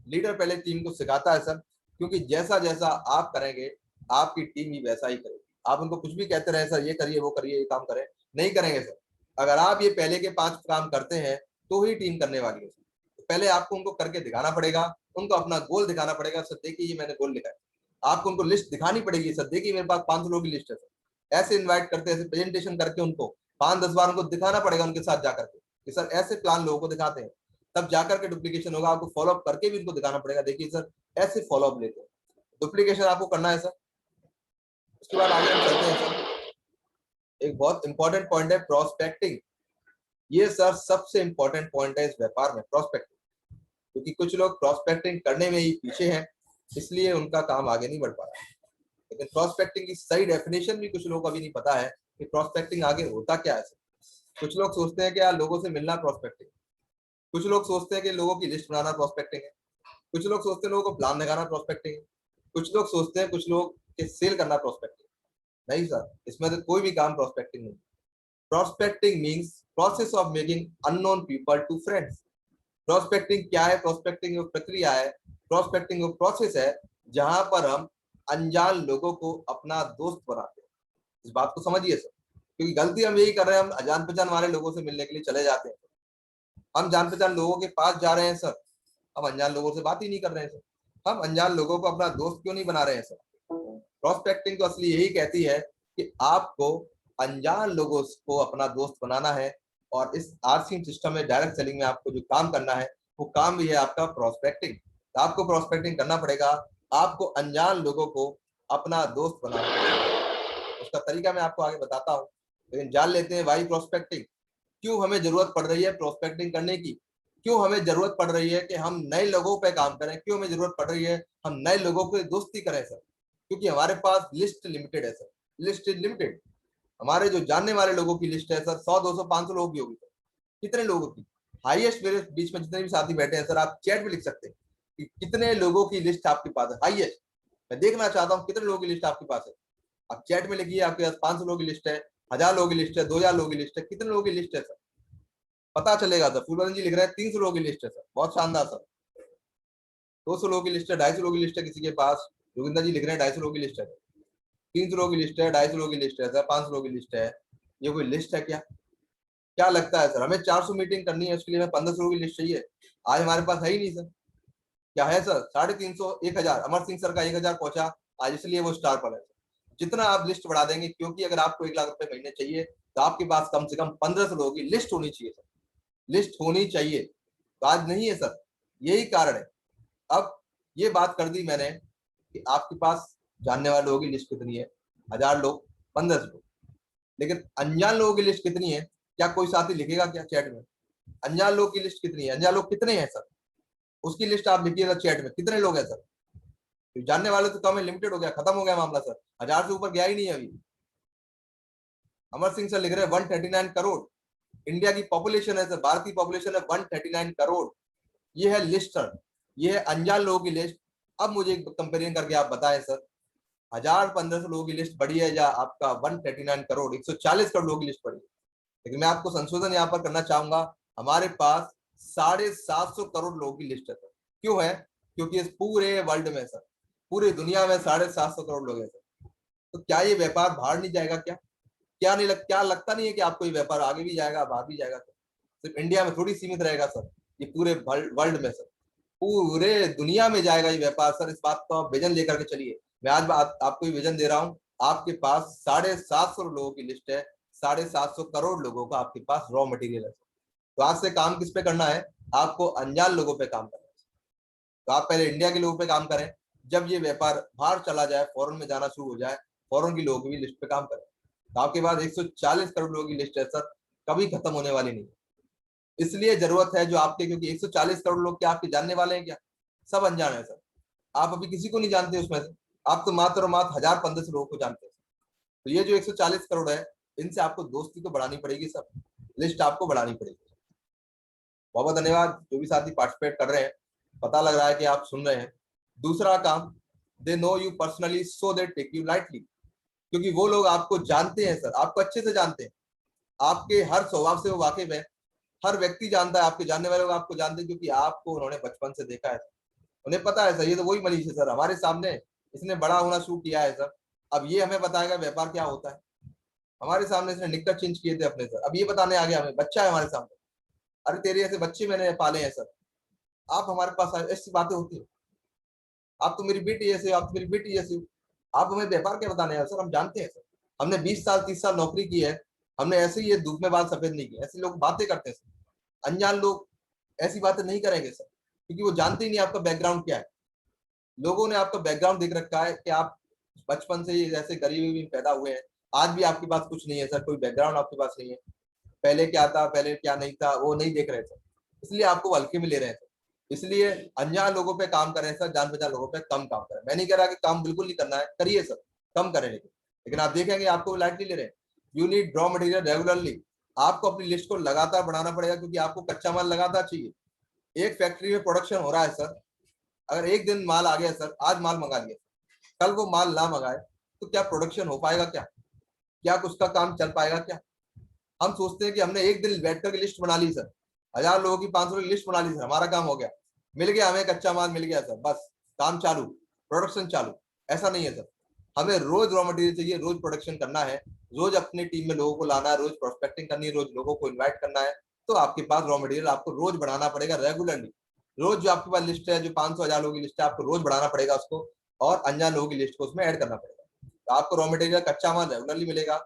लीडर पहले टीम को सिखाता है सर, क्योंकि जैसा जैसा आप करेंगे आपकी टीम भी वैसा ही करेगी। आप उनको कुछ भी कहते रहे सर, ये करिए वो करिए, ये काम करें, नहीं करेंगे सर। अगर आप ये पहले के 5 काम करते हैं तो ही टीम करने वाली है। तो पहले आपको उनको करके दिखाना पड़ेगा, उनको अपना गोल दिखाना पड़ेगा। सर देखिए ये मैंने गोल लिखा है, आपको उनको लिस्ट दिखानी पड़ेगी। सर देखिए मेरे पास 500 लोगों की लिस्ट है सर। ऐसे इन्वाइट करते, ऐसे प्रेजेंटेशन करके उनको 5-10 बार उनको दिखाना पड़ेगा उनके साथ जाकर के कि सर ऐसे प्लान लोगों को दिखाते हैं, तब जाकर के डुप्लीकेशन होगा। आपको फॉलोअप करके भी उनको दिखाना पड़ेगा, देखिए सर ऐसे फॉलोअप लेते हैं। डुप्लीकेशन आपको करना है सर। उसके बाद आगे हम चलते हैं सर। एक बहुत इंपॉर्टेंट पॉइंट है प्रोस्पेक्टिंग। ये सर सबसे इंपॉर्टेंट पॉइंट है इस व्यापार में, प्रोस्पेक्टिंग। क्योंकि कुछ लोग प्रॉस्पेक्टिंग करने में ही पीछे हैं, इसलिए उनका काम आगे नहीं बढ़ पा रहा है। लेकिन प्रॉस्पेक्टिंग की सही डेफिनेशन भी कुछ लोगों को अभी नहीं पता है कि प्रॉस्पेक्टिंग आगे होता क्या है। कुछ लोग सोचते हैं कि यार लोगों से मिलना प्रॉस्पेक्टिंग, कुछ लोग सोचते हैं कि लोगों की लिस्ट बनाना प्रॉस्पेक्टिंग है, कुछ लोग सोचते हैं लोगों को प्लान लगाना प्रॉस्पेक्टिंग है, कुछ लोग सोचते हैं कुछ लोग के सेल करना प्रॉस्पेक्टिंग। नहीं सर, इसमें तो कोई भी काम प्रॉस्पेक्टिंग नहीं। Prospecting means process of making unknown people to friends. Prospecting क्या है? प्रोस्पेक्टिंग एक प्रक्रिया है, प्रोस्पेक्टिंग एक प्रोसेस है जहां पर हम अनजान लोगों को अपना दोस्त बनाते हैं। इस बात को समझिए सर, क्योंकि गलती हम यही कर रहे हैं, हम अजान पहचान वाले लोगों से मिलने के लिए चले जाते हैं। हम जान पहचान लोगों के पास जा रहे हैं सर, हम अनजान लोगों से बात ही नहीं कर रहे हैं सर। हम अनजान लोगों को अपना दोस्त क्यों नहीं बना रहे हैं सर? प्रोस्पेक्टिंग तो असली यही कहती है कि आपको अनजान लोगों को अपना दोस्त बनाना है, और इस आरसीएम सिस्टम में डायरेक्ट सेलिंग में आपको जो काम करना है वो काम भी है आपका प्रोस्पेक्टिंग। तो आपको प्रोस्पेक्टिंग करना पड़ेगा, आपको अनजान लोगों को अपना दोस्त बनाना पड़ेगा। उसका तरीका मैं आपको आगे बताता हूँ, लेकिन जान लेते हैं वाई प्रोस्पेक्टिंग, क्यों हमें जरूरत पड़ रही है प्रोस्पेक्टिंग करने की, क्यों हमें जरूरत पड़ रही है कि हम नए लोगों पे काम करें, क्यों हमें जरूरत पड़ रही है हम नए लोगों को दोस्ती करें सर। क्योंकि हमारे पास लिस्ट लिमिटेड है सर, लिस्ट इज लिमिटेड। हमारे जो जानने वाले लोगों की लिस्ट है सर 100 200 500 लोगों की होगी सर। कितने लोगों की? हाईएस्ट मेरे बीच में जितने भी साथी बैठे हैं सर, आप चैट में लिख सकते हैं कि कितने लोगों की लिस्ट आपके पास है हाईएस्ट। मैं देखना चाहता हूँ कितने लोगों की लिस्ट आपके पास है। आप चैट में लिखिए, आपके पास 500 लोगों की लिस्ट है, 1000 लोगों की लिस्ट है, 2000 लोगों की लिस्ट है, कितने लोगों की लिस्ट है सर? पता चलेगा सर। फुलबदन जी लिख रहे हैं 300 लोगों की लिस्ट है सर, बहुत शानदार सर। 200 लोगों की लिस्ट है, 250 लोगों की लिस्ट है किसी के पास। जोगिंदर जी लिख रहे हैं 250 लोगों की लिस्ट है, 300 लोगों की लिस्ट है, 250 लोगों की लिस्ट है सर, 500 लोगों की लिस्ट है। ये कोई लिस्ट है क्या? क्या लगता है सर? हमें 400 मीटिंग करनी है, उसके लिए हमें 1500 लोगों की लिस्ट चाहिए, आज हमारे पास है ही नहीं सर। क्या है सर? 350, 1000। अमर सिंह सर का 1000 पहुंचा आज, इसलिए वो स्टार पर है। जितना आप लिस्ट बढ़ा देंगे, क्योंकि अगर आपको 1 लाख रुपए महीने चाहिए तो आपके पास कम से कम 1500 लोगों की लिस्ट होनी चाहिए सर, लिस्ट होनी चाहिए। तो आज नहीं है सर, यही कारण है। अब ये बात कर दी मैंने कि आपके पास जानने वाले लोगों की लिस्ट कितनी है, 1000 लोग, 1500 लोग, लेकिन अनजान लोगों की लिस्ट कितनी है? क्या कोई साथी लिखेगा क्या चैट में? अनजान लोगों की लिस्ट कितनी है? अनजान लोग कितने हैं सर? उसकी लिस्ट आप लिखिएगा चैट में, कितने लोग हैं सर? तो जानने वाले तो कम है, लिमिटेड हो गया, खत्म हो गया मामला सर, 1000 से ऊपर गया ही नहीं है अभी। अमर सिंह सर लिख रहे हैं 139 करोड़ इंडिया की पॉपुलेशन है सर, भारत की पॉपुलेशन है 139 करोड़। ये है लिस्ट सर, ये है अनजान लोगों की लिस्ट। अब मुझे कंपेरिजन करके आप बताएं सर, 1000-1500 लोगों की लिस्ट बढ़ी है या आपका 139 करोड़ 140 करोड़ लोगों की लिस्ट बढ़ी है? लेकिन मैं आपको संशोधन यहाँ पर करना चाहूंगा, हमारे पास 750 करोड़ लोगों की लिस्ट है सर। क्यों है? क्योंकि इस पूरे वर्ल्ड में सर, पूरी दुनिया में 750 करोड़ लोग हैं सर। तो क्या ये व्यापार बाहर नहीं जाएगा क्या? क्या लगता नहीं है कि आपको ये व्यापार आगे भी जाएगा, बाहर भी जाएगा सर? सिर्फ इंडिया में थोड़ी सीमित रहेगा सर, ये पूरे वर्ल्ड में सर, पूरे दुनिया में जाएगा ये व्यापार सर। इस बात को आप विजन लेकर के चलिए। मैं आज आपको विजन दे रहा हूँ। आपके पास 750 लोगों की लिस्ट है, 750 करोड़ लोगों का आपके पास रॉ मटेरियल है। तो आज से काम किस पे करना है? आपको अनजान लोगों पे काम करना है। तो आप पहले इंडिया के लोगों पे काम करें, जब ये व्यापार बाहर चला जाए, फॉरेन में जाना शुरू हो जाए, फॉरेन की लोगों की भी लिस्ट पे काम करें। तो आपके पास 140 करोड़ लोगों की लिस्ट है सर, कभी खत्म होने वाली नहीं। इसलिए जरूरत है जो आपके, क्योंकि 140 करोड़ लोग क्या आपके जानने वाले हैं क्या? सब अनजान है सर, आप अभी किसी को नहीं जानते उसमें से। आप तो मात्र और मात्र 1000-1500 लोगों को जानते हैं। तो ये जो 140 करोड़ है, इनसे आपको दोस्ती तो बढ़ानी पड़ेगी सर, लिस्ट आपको बढ़ानी पड़ेगी। बहुत बहुत धन्यवाद जो भी साथी पार्टिसिपेट कर रहे हैं, पता लग रहा है कि आप सुन रहे हैं। दूसरा काम, they know you personally so they take you lightly. क्योंकि वो लोग आपको जानते हैं सर, आपको अच्छे से जानते हैं, आपके हर स्वभाव से वो वाकिफ है। हर व्यक्ति जानता है, आपके जानने वाले लोग आपको जानते हैं, क्योंकि आपको उन्होंने बचपन से देखा है। उन्हें पता है सर, ये तो वही मनीष है सर, हमारे सामने इसने बड़ा होना शुरू किया है सर। अब ये हमें बताएगा व्यापार क्या होता है। हमारे सामने इसने निक्कर चेंज किए थे अपने सर, अब ये बताने आ गया हमें, बच्चा है हमारे सामने। अरे तेरे ऐसे बच्चे मैंने पाले हैं सर, आप हमारे पास आए, ऐसी बातें होती है। आप तो मेरी बेटी जैसे, आप तो मेरी बेटी जैसी, आप हमें व्यापार क्या बताने हैं सर? हम जानते हैं सर, हमने 20 साल 30 साल नौकरी की है, हमने ऐसे ही ये धूप में बाल सफेद नहीं किए। ऐसे लोग बातें करते हैं सर, अनजान लोग ऐसी बातें नहीं करेंगे सर, क्योंकि वो जानते ही नहीं आपका बैकग्राउंड क्या है। लोगों ने आपका बैकग्राउंड देख रखा है कि आप बचपन से ही ऐसे गरीबी में पैदा हुए हैं, आज भी आपके पास कुछ नहीं है सर, कोई बैकग्राउंड आपके पास नहीं है। पहले क्या था, पहले क्या नहीं था, वो नहीं देख रहे थे, इसलिए आपको हल्के में ले रहे थे। इसलिए अनजान लोगों पे काम करें सर, जान पहचान लोगों पे कम काम करें। मैं नहीं कह रहा कि काम बिल्कुल नहीं करना है, करिए सर, कम करें, लेकिन आप देखेंगे आपको लाइटली ले रहे हैं। You need raw material regularly, आपको अपनी लिस्ट को लगातार बढ़ाना पड़ेगा, क्योंकि आपको कच्चा माल लगातार चाहिए। एक फैक्ट्री में प्रोडक्शन हो रहा है सर, अगर एक दिन माल आ गया सर, आज माल मंगा लिया, कल वो माल ना मंगाए तो क्या प्रोडक्शन हो पाएगा? क्या उसका काम चल पाएगा? क्या हम सोचते हैं कि हमने एक दिन बैठ करके लिस्ट बना ली सर, 1000 लोगों की 500 की लिस्ट बना ली सर, हमारा काम हो गया, मिल गया हमें कच्चा माल, मिल गया सर, बस काम चालू, प्रोडक्शन चालू। ऐसा नहीं है सर, हमें रोज रॉ मटेरियल चाहिए, रोज प्रोडक्शन करना है, रोज अपनी टीम में लोगों को लाना है, रोज प्रोस्पेक्टिंग करनी है, रोज लोगों को इन्वाइट करना है। तो आपके पास रॉ मटेरियल आपको रोज बढ़ाना पड़ेगा रेगुलरली। रोज जो आपके पास लिस्ट है, जो 500-1000 लोगों की लिस्ट है, आपको रोज बढ़ाना पड़ेगा उसको, और अनजान लोगों की लिस्ट को उसमें ऐड करना पड़ेगा। तो आपको रॉ मटेरियल कच्चा माल रेगुलरली मिलेगा।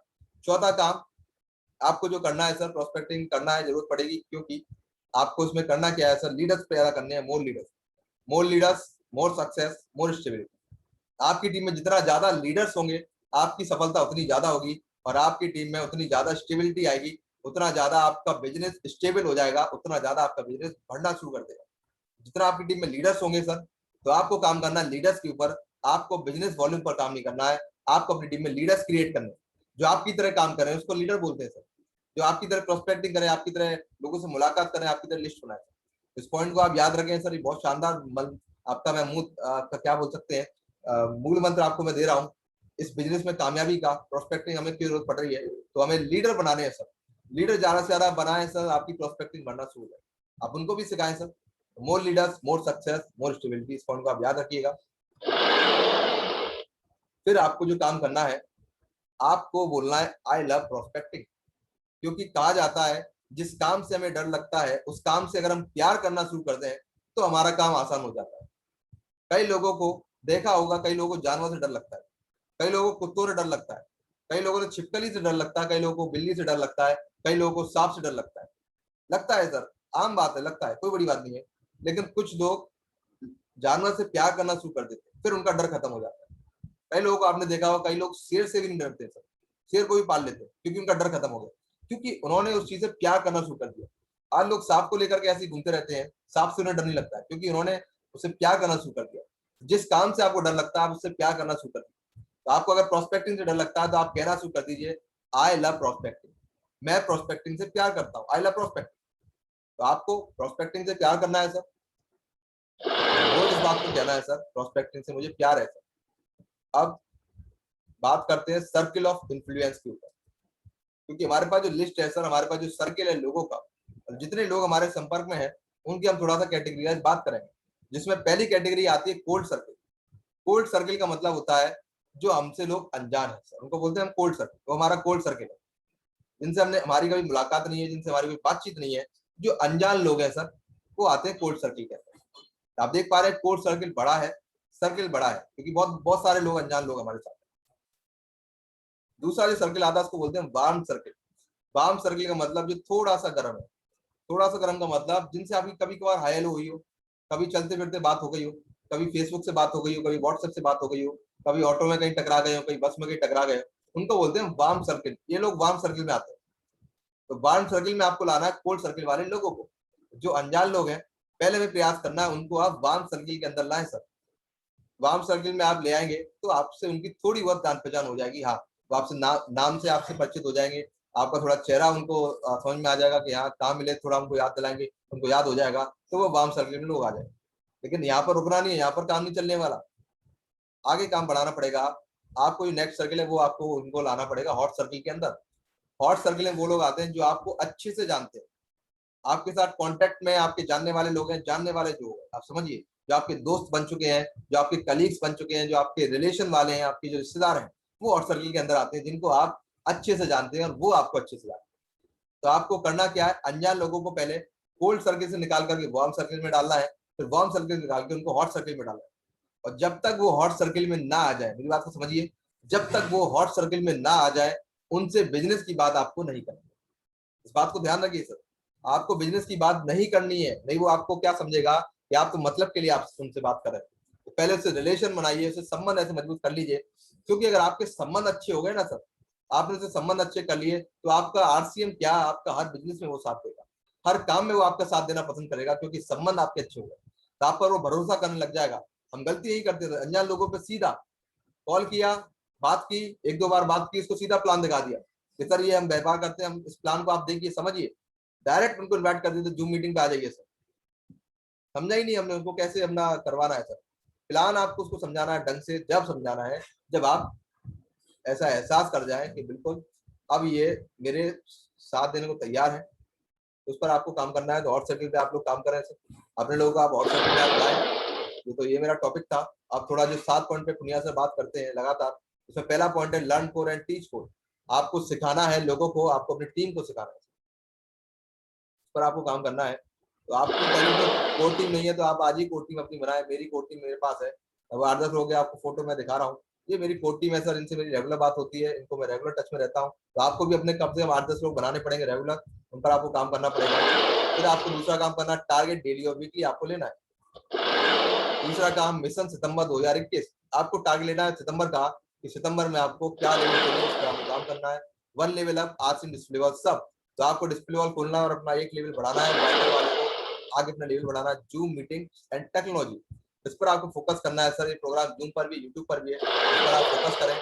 चौथा काम आपको जो करना है सर, प्रोस्पेक्टिंग करना है, जरूरत पड़ेगी, क्योंकि आपको उसमें करना क्या है सर, लीडर्स पैदा करने हैं, more leaders, more success, more stability. आपकी टीम में जितना ज्यादा लीडर्स होंगे, आपकी सफलता उतनी ज्यादा होगी, और आपकी टीम में उतनी ज्यादा स्टेबिलिटी आएगी, उतना ज्यादा आपका बिजनेस स्टेबल हो जाएगा, उतना ज्यादा आपका बिजनेस बढ़ना शुरू कर देगा। जितना आपकी टीम में लीडर्स होंगे सर, तो आपको काम करना है लीडर्स के ऊपर, आपको बिजनेस वॉल्यूम पर काम नहीं करना है, आपको अपनी टीम में लीडर्स क्रिएट करने, जो आपकी तरह काम करें उसको लीडर बोलते हैं सर, जो आपकी तरह प्रोस्पेक्टिंग करें, आपकी तरह लोगों से मुलाकात करें, आपकी तरह लिस्ट बनाए। इस पॉइंट को आप याद रखें सर, ये बहुत शानदार आपका मैं क्या बोल सकते हैं, मूल मंत्र आपको मैं दे रहा हूँ इस बिजनेस में कामयाबी का। प्रोस्पेक्टिंग हमें क्यों जरूरत पड़ रही है, तो हमें लीडर बनाने हैं सर, लीडर ज्यादा से ज्यादा बनाए सर, आपकी प्रोस्पेक्टिंग बढ़ना शुरू हो जाए। आप उनको भी सिखाएं sir, more leaders, more success, more stability, इस पॉइंट को आप याद रखिएगा। फिर आपको जो काम करना है, आपको बोलना है आई लव प्रोस्पेक्टिंग, क्योंकि कहा जाता है जिस काम से हमें डर लगता है, उस काम से अगर हम प्यार करना शुरू कर दें तो हमारा काम आसान हो जाता है। कई लोगों को देखा होगा, कई लोगों को जानवर से डर लगता है, कई लोगों को कुत्तों से डर लगता है, कई लोगों को छिपकली से डर लगता है, कई लोगों को बिल्ली से डर लगता है, कई लोगों को सांप से डर लगता है सर, आम बात है, लगता है, कोई बड़ी बात नहीं है। लेकिन कुछ लोग जानवर से प्यार करना शुरू कर देते हैं, फिर उनका डर खत्म हो जाता है। कई लोगों को आपने देखा होगा, कई लोग शेर से भी नहीं डरते सर, शेर को भी पाल लेते हैं, क्योंकि उनका डर खत्म हो गया, क्योंकि उन्होंने उस चीज से प्यार करना शुरू कर दिया। आज लोग सांप को लेकर के ऐसे ही घूमते रहते हैं, सांप से उन्हें डर नहीं लगता है, क्योंकि उन्होंने उससे प्यार करना शुरू कर दिया। जिस काम से आपको डर लगता है, आप उससे प्यार करना शुरू कर दीजिए। तो आपको अगर प्रोस्पेक्टिंग से डर लगता है, तो आप कहना शुरू कर दीजिए आई लव प्रोस्पेक्टिंग, मैं प्रोस्पेक्टिंग से प्यार करता हूँ, आई लव प्रोस्पेक्टिंग। तो आपको प्रोस्पेक्टिंग से प्यार करना है सर, रोज इस बात को कहना है सर, प्रोस्पेक्टिंग से मुझे प्यार है सर। अब बात करते हैं सर्किल ऑफ इन्फ्लुएंस के ऊपर, क्योंकि हमारे पास जो लिस्ट है सर, हमारे पास जो सर्किल है लोगों का, जितने लोग हमारे संपर्क में हैं, उनकी हम थोड़ा सा कैटेगरी बात करेंगे, जिसमें पहली कैटेगरी आती है कोल्ड सर्किल। कोल्ड सर्किल का मतलब होता है जो हमसे लोग अनजान है सर, उनको बोलते हैं हम कोल्ड सर्किल। तो हमारा कोल्ड सर्किल है, जिनसे हमने हमारी कभी मुलाकात नहीं है, जिनसे हमारी कोई बातचीत नहीं है, जो अनजान लोग हैं सर, वो आते हैं कोल्ड सर्किल कहते हैं। आप देख पा रहे हैं कोल्ड सर्किल बड़ा है, सर्किल बड़ा है, क्योंकि बहुत बहुत सारे लोग अनजान लोग हमारे साथ। दूसरा जो सर्किल आता है उसको बोलते हैं वार्म सर्किल। वार्म सर्किल का मतलब जो थोड़ा सा गर्म है। थोड़ा सा गर्म का मतलब जिनसे आपकी कभी कभार हाय हेलो हुई हो, कभी चलते फिरते बात हो गई हो, कभी फेसबुक से बात हो गई हो, कभी व्हाट्सएप से बात हो गई हो, कभी ऑटो में कहीं टकरा गए हो, कहीं बस में कहीं टकरा गए हो, उनको बोलते हैं वार्म सर्किल। ये लोग वार्म सर्किल में आते हैं। तो वार्म सर्किल में आपको लाना है कोल्ड सर्किल वाले लोगों को, जो अनजान लोग हैं, पहले में प्रयास करना है उनको आप वार्म सर्किल के अंदर लाएं सर। वार्म सर्किल में आप ले आएंगे तो आपसे उनकी थोड़ी बहुत जान पहचान हो जाएगी। हाँ, वो आपसे नाम से आपसे परिचित हो जाएंगे, आपका थोड़ा चेहरा उनको समझ में आ जाएगा कि हाँ कहाँ मिले, थोड़ा उनको याद दिलाएंगे, उनको याद हो जाएगा, तो वो वार्म सर्किल में लोग आ जाएंगे। लेकिन यहाँ पर रुकना नहीं है, यहाँ पर काम नहीं चलने वाला, आगे काम बढ़ाना पड़ेगा। आपको जो नेक्स्ट सर्किल है वो आपको उनको लाना पड़ेगा हॉट सर्किल के अंदर। हॉट सर्किल में वो लोग आते हैं जो आपको अच्छे से जानते हैं, आपके साथ कांटेक्ट में आपके जानने वाले लोग हैं, जानने वाले जो आप समझिए, जो आपके दोस्त बन चुके हैं, जो आपके कलीग्स बन चुके हैं, जो आपके रिलेशन वाले हैं, आपके जो रिश्तेदार हैं, वो हॉट सर्किल के अंदर आते हैं, जिनको आप अच्छे से जानते हैं और वो आपको अच्छे से जानते हैं। तो आपको करना क्या है, अनजान लोगों को पहले कोल्ड सर्किल से निकाल करके वार्म सर्किल में डालना है, फिर वार्म सर्किल से निकाल के उनको हॉट सर्किल में डालना है। और जब तक वो हॉट सर्किल में ना आ जाए, मेरी बात को समझिए, जब तक वो हॉट सर्किल में ना आ जाए, उनसे बिजनेस की बात आपको नहीं करनी। इस बात को ध्यान रखिए सर, आपको बिजनेस की बात नहीं करनी है, नहीं वो आपको क्या समझेगा कि आप तो मतलब के लिए आप उनसे बात कर रहे हैं। तो पहले उससे रिलेशन बनाइए, उससे संबंध ऐसे मजबूत कर लीजिए, क्योंकि अगर आपके संबंध अच्छे हो गए ना सर, आपने उससे संबंध अच्छे कर लिए, तो आपका आरसीएम क्या, आपका हर बिजनेस में वो साथ देगा, हर काम में वो आपका साथ देना पसंद करेगा, क्योंकि संबंध आपके अच्छे हो गए। तो आप पर वो भरोसा करने लग जाएगा। हम गलती यही करते थे, अनजान लोगों पे सीधा कॉल किया, बात की, 1-2 बार बात की, इसको सीधा प्लान दिखा दिया कि सर ये हम व्यापार करते हैं, हम इस प्लान को आप देखिए समझिए, डायरेक्ट उनको इन्वाइट कर देते जूम मीटिंग पे आ जाइए सर। समझा ही नहीं हमने उनको कैसे अपना करवाना है सर। प्लान आपको उसको समझाना है ढंग से, जब समझाना है जब आप ऐसा एहसास कर जाए कि बिल्कुल अब ये मेरे साथ देने को तैयार है, उस पर आपको काम करना है। तो हॉट सर्किल पे आप लोग काम करें सर, अपने लोगों को आप हॉट सर्किल पे आप लाएं। तो ये मेरा टॉपिक था। आप थोड़ा जो 7 पॉइंट पे पुनिया से बात करते हैं लगातार, उसमें पहला पॉइंट है learn core and teach core. आपको सिखाना है लोगों को, आपको अपनी टीम को सिखाना है, उस पर आपको काम करना है। तो आपकी पहले तो कोर टीम नहीं है तो आप आज ही कोर टीम अपनी बनाए। मेरी कोर टीम मेरे पास है, अब 8-10 लोग हैं, आपको फोटो मैं दिखा रहा हूँ, ये मेरी कोर टीम है सर, इनसे मेरी रेगुलर बात होती है, इनको मैं रेगुलर टच में रहता हूँ। तो आपको भी अपने कम से कम 8-10 लोग बनाने पड़ेंगे रेगुलर, उन पर आपको काम करना पड़ेगा। फिर आपको दूसरा काम करना, टारगेट डेली और वीकली आपको लेना है। दूसरा काम मिशन सितंबर 2021, आपको टारगेट लेना है सितंबर का, कि सितंबर में आपको क्या लेवल चाहिए, उस पर आपको काम करना है। 1 लेवल अप, आज डिस्प्ले वॉल सब, तो आपको डिस्प्ले वॉल खोलना और अपना 1 लेवल बढ़ाना है, वाइटर वाले को आगे अपना लेवल बढ़ाना है। जूम मीटिंग एंड टेक्नोलॉजी, इस पर आपको फोकस करना है सर। ये प्रोग्राम जूम पर भी, यूट्यूब पर भी है, इस पर आप फोकस करें।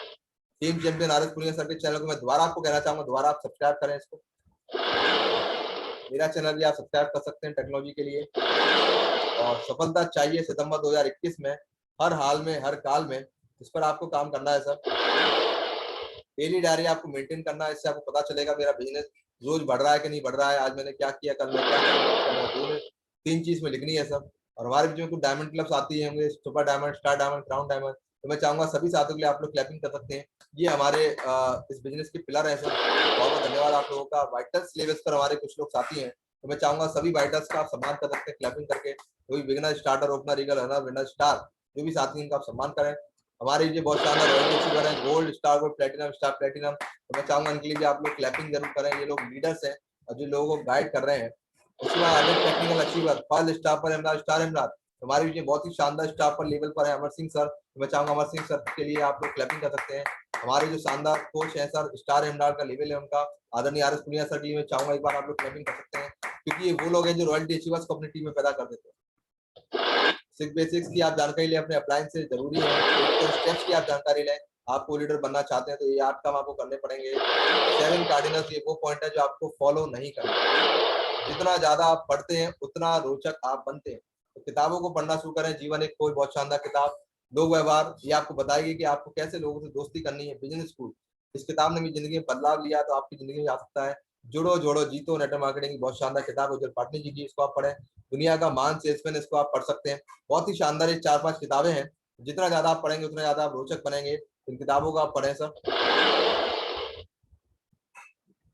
Team champion R S Punia sir के चैनल को मैं दोबारा आपको कहना चाहूंगा, दोबारा आप सब्सक्राइब करें इसको। मेरा चैनल भी आप सब्सक्राइब कर सकते हैं टेक्नोलॉजी के लिए। और सफलता चाहिए सितंबर 2021 में, हर हाल में, हर काल में, इस पर आपको काम करना है सर। डेली डायरी आपको मेंटेन करना है, इससे आपको पता चलेगा मेरा बिजनेस रोज बढ़ रहा है कि नहीं बढ़ रहा है, आज मैंने क्या किया, कल मैं क्या करूंगा। 3 चीज में लिखनी है सब। और हमारे बीच में कुछ डायमंड क्लब्स आती है होंगे, super diamond, star diamond, crown diamond, तो मैं चाहूंगा सभी साथियों के लिए आप लोग क्लैपिंग कर सकते हैं। ये हमारे इस बिजनेस के पिलर है सर। बहुत बहुत धन्यवाद आप लोगों का। वाइटल्स लेवल्स पर हमारे कुछ लोग साथी हैं, तो मैं चाहूंगा सभी वाइटल्स का आप सम्मान कर सकते हैं क्लैपिंग करके। कोई beginner, starter, opener, Regal, runner, winner, star, जो भी साथी इनका आप सम्मान करें। हमारे ये बहुत शानदार रॉयल्टी अचीवर है, gold, star gold, platinum, star platinum, तो मैं चाहूंगा इनके लिए भी आप लोग क्लैपिंग जरूर करें। ये लोग लीडर्स हैं और जो लोगों को गाइड कर रहे हैं। उसके बाद other technical achiever, first star पर इमरान, स्टार इमरान, हमारे बीच में बहुत ही शानदार स्टार पर लेवल पर है अमर सिंह सर, तो मैं चाहूंगा अमर सिंह सर के लिए आप लोग क्लैपिंग कर सकते हैं। हमारे जो शानदार कोच हैं सर, स्टार इमरान का लेवल है उनका, आदरणीय आर एस पुनिया सर के लिए मैं चाहूंगा एक बार आप लोग क्लैपिंग कर सकते हैं, क्योंकि ये वो लोग हैं जो रॉयल्टी अचीवर्स को अपनी टीम में पैदा कर देते हैं। 6 बेसिक्स की आप जानकारी लें, अपने अप्लायंस से जरूरी है। तो स्टेप्स की आप जानकारी लें, आपको लीडर बनना चाहते हैं तो ये 8 काम आपको करने पड़ेंगे। 7 कार्डिनल्स, ये वो पॉइंट है जो आपको फॉलो नहीं करना। जितना ज्यादा आप पढ़ते हैं उतना रोचक आप बनते हैं। तो किताबों को पढ़ना शुरू करें। जीवन एक कोई बहुत शानदार किताब, लोग व्यवहार, ये आपको बताएगी कि आपको कैसे लोगों से दोस्ती करनी है। बिजनेस स्कूल, इस किताब ने भी जिंदगी में बदलाव लिया, तो आपकी जिंदगी में आ सकता है। जुड़ो जोड़ो जीतो, नेटवर्क मार्केटिंग की बहुत शानदार किताब है, पाटनी जी की, इसको आप पढ़ें। दुनिया का महान सेल्समैन, इसको आप पढ़ सकते हैं। बहुत ही शानदार ये 4-5 किताबें हैं। जितना ज्यादा आप पढ़ेंगे उतना ज्यादा आप रोचक बनेंगे। इन किताबों को आप पढ़ें सर।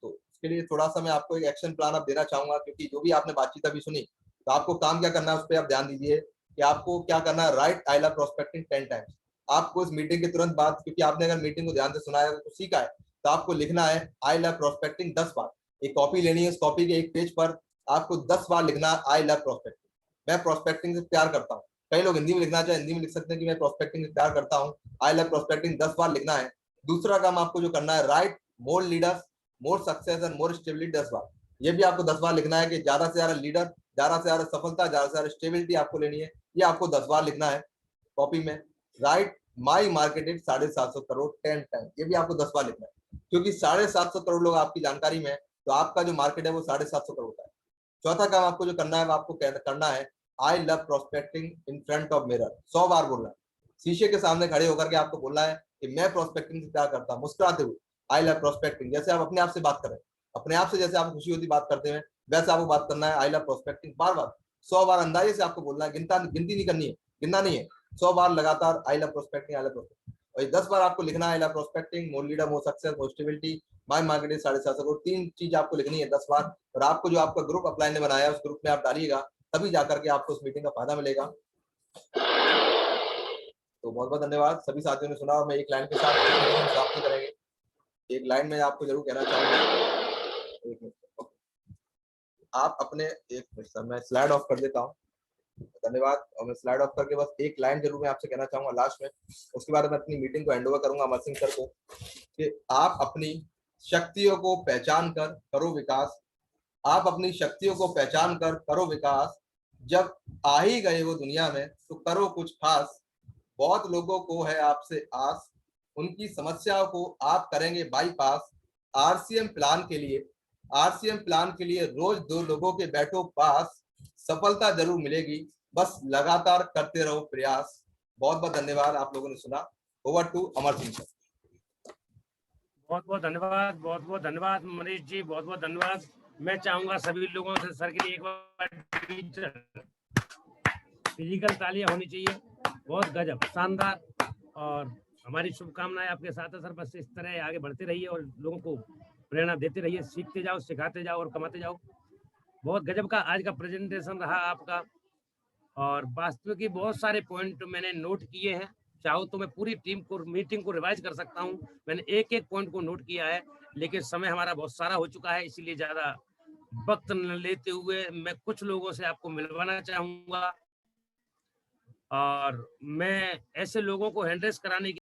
तो इसके लिए थोड़ा सा मैं आपको एक एक्शन प्लान अब देना चाहूंगा, क्योंकि जो भी आपने बातचीत अभी सुनी, तो आपको काम क्या करना है उस पर आप ध्यान दीजिए कि आपको क्या करना है। Right I love prospecting 10 times. आपको इस मीटिंग के तुरंत बाद, क्योंकि आपने अगर मीटिंग को ध्यान से सुना है तो सीखा है, तो आपको लिखना है आई लव प्रोस्पेक्टिंग 10 बार। एक कॉपी लेनी है, उस कॉपी के एक पेज पर आपको 10 बार लिखना है आई लव प्रोस्पेक्टिंग। मैं प्रोस्पेक्टिंग से प्यार करता हूँ। कई लोग हिंदी में लिखना चाहे हिंदी में लिख सकते हैं कि मैं प्रोस्पेक्टिंग से प्यार करता हूँ। आई लव प्रोस्पेक्टिंग 10 बार लिखना है। दूसरा काम आपको जो करना है, right more leaders, more success and more stability 10 बार। ये भी आपको 10 बार लिखना है कि ज्यादा से ज्यादा लीडर, ज्यादा से ज्यादा सफलता, ज्यादा से ज्यादा स्टेबिलिटी आपको लेनी है। ये आपको 10 बार लिखना है कॉपी में। Right my market is 750 crore 10 time, ये भी आपको 10 बार लिखना है, क्योंकि 750 करोड़ लोग आपकी जानकारी में है, तो आपका जो मार्केट है वो 750 करोड़ का है। चौथा काम आपको जो करना है, वो आपको करना है I love prospecting in front of mirror. 100 बार बोलना है। शीशे के सामने खड़े होकर के आपको बोलना है कि मैं प्रोस्पेक्टिंग से प्यार करता हूँ, मुस्कुराते हुए आई लव प्रोस्पेक्टिंग। जैसे आप अपने आप से बात करें, अपने आप से जैसे आपको खुशी होती बात करते हैं, वैसे आपको बात करना है आई लव प्रोस्पेक्टिंग बार बार। 100 बार अंदाजे से आपको बोलना है, गिनती नहीं करनी है, गिनना नहीं है। 100 बार लगातार I love prospecting, I love prospecting. और 10 बार आपको लिखना है I love prospecting, more leader, more success, more stability, my market is 750 crore. 3 चीज आपको लिखनी है 10 बार। और आपको जो आपका ग्रुप अपलाइन ने बनाया है, उस ग्रुप में आप डालिएगा, तभी जाकर के आपको उस मीटिंग का फायदा मिलेगा। तो बहुत बहुत धन्यवाद सभी साथियों ने सुना। और मैं एक लाइन के साथ समाप्त करेंगे। एक लाइन में आपको जरूर कहना चाहूंगा, एक मिनट आप अपने, एक मिनट सर मैं स्लाइड ऑफ कर देता हूँ। धन्यवाद। और मैं स्लाइड ऑफ करके बस एक लाइन जरूर मैं आपसे कहना चाहूंगा लास्ट में। उसके बाद मैं अपनी मीटिंग को हैंड ओवर करूंगा अमर सिंह सर को, कि आप अपनी शक्तियों को पहचान कर करो विकास। आप अपनी शक्तियों को पहचान कर करो विकास। जब आ ही गए वो दुनिया में तो करो कुछ खास, बहुत लोगों को है आपसे आस, उनकी समस्याओं को आप करेंगे बाईपास। आरसीएम प्लान के लिए, आरसीएम प्लान के लिए रोज 2 लोगों के बैठो पास, सफलता जरूर मिलेगी, बस लगातार करते रहो प्रयास। बहुत बहुत धन्यवाद, आप लोगों ने सुना। Over to Amar Singh sir. बहुत बहुत धन्यवाद, बहुत बहुत धन्यवाद मनीष जी, बहुत बहुत धन्यवाद। मैं चाहूंगा सभी लोगों से सर के लिए एक बार फिजिकल तालियां होनी चाहिए। बहुत गजब, शानदार, और हमारी शुभकामनाएं आपके साथ है सर। बस इस तरह आगे बढ़ते रहिए और लोगों को प्रेरणा देते रहिए, सीखते जाओ, सिखाते जाओ और कमाते जाओ। बहुत गजब का आज का प्रेजेंटेशन रहा आपका, और वास्तविक ही बहुत सारे पॉइंट मैंने नोट किए हैं। चाहो तो मैं पूरी टीम को मीटिंग को रिवाइज कर सकता हूं, मैंने एक एक पॉइंट को नोट किया है, लेकिन समय हमारा बहुत सारा हो चुका है, इसीलिए ज्यादा वक्त न लेते हुए मैं कुछ लोगों से आपको मिलवाना चाहूंगा। और मैं ऐसे लोगों को हैंडरेस कराने की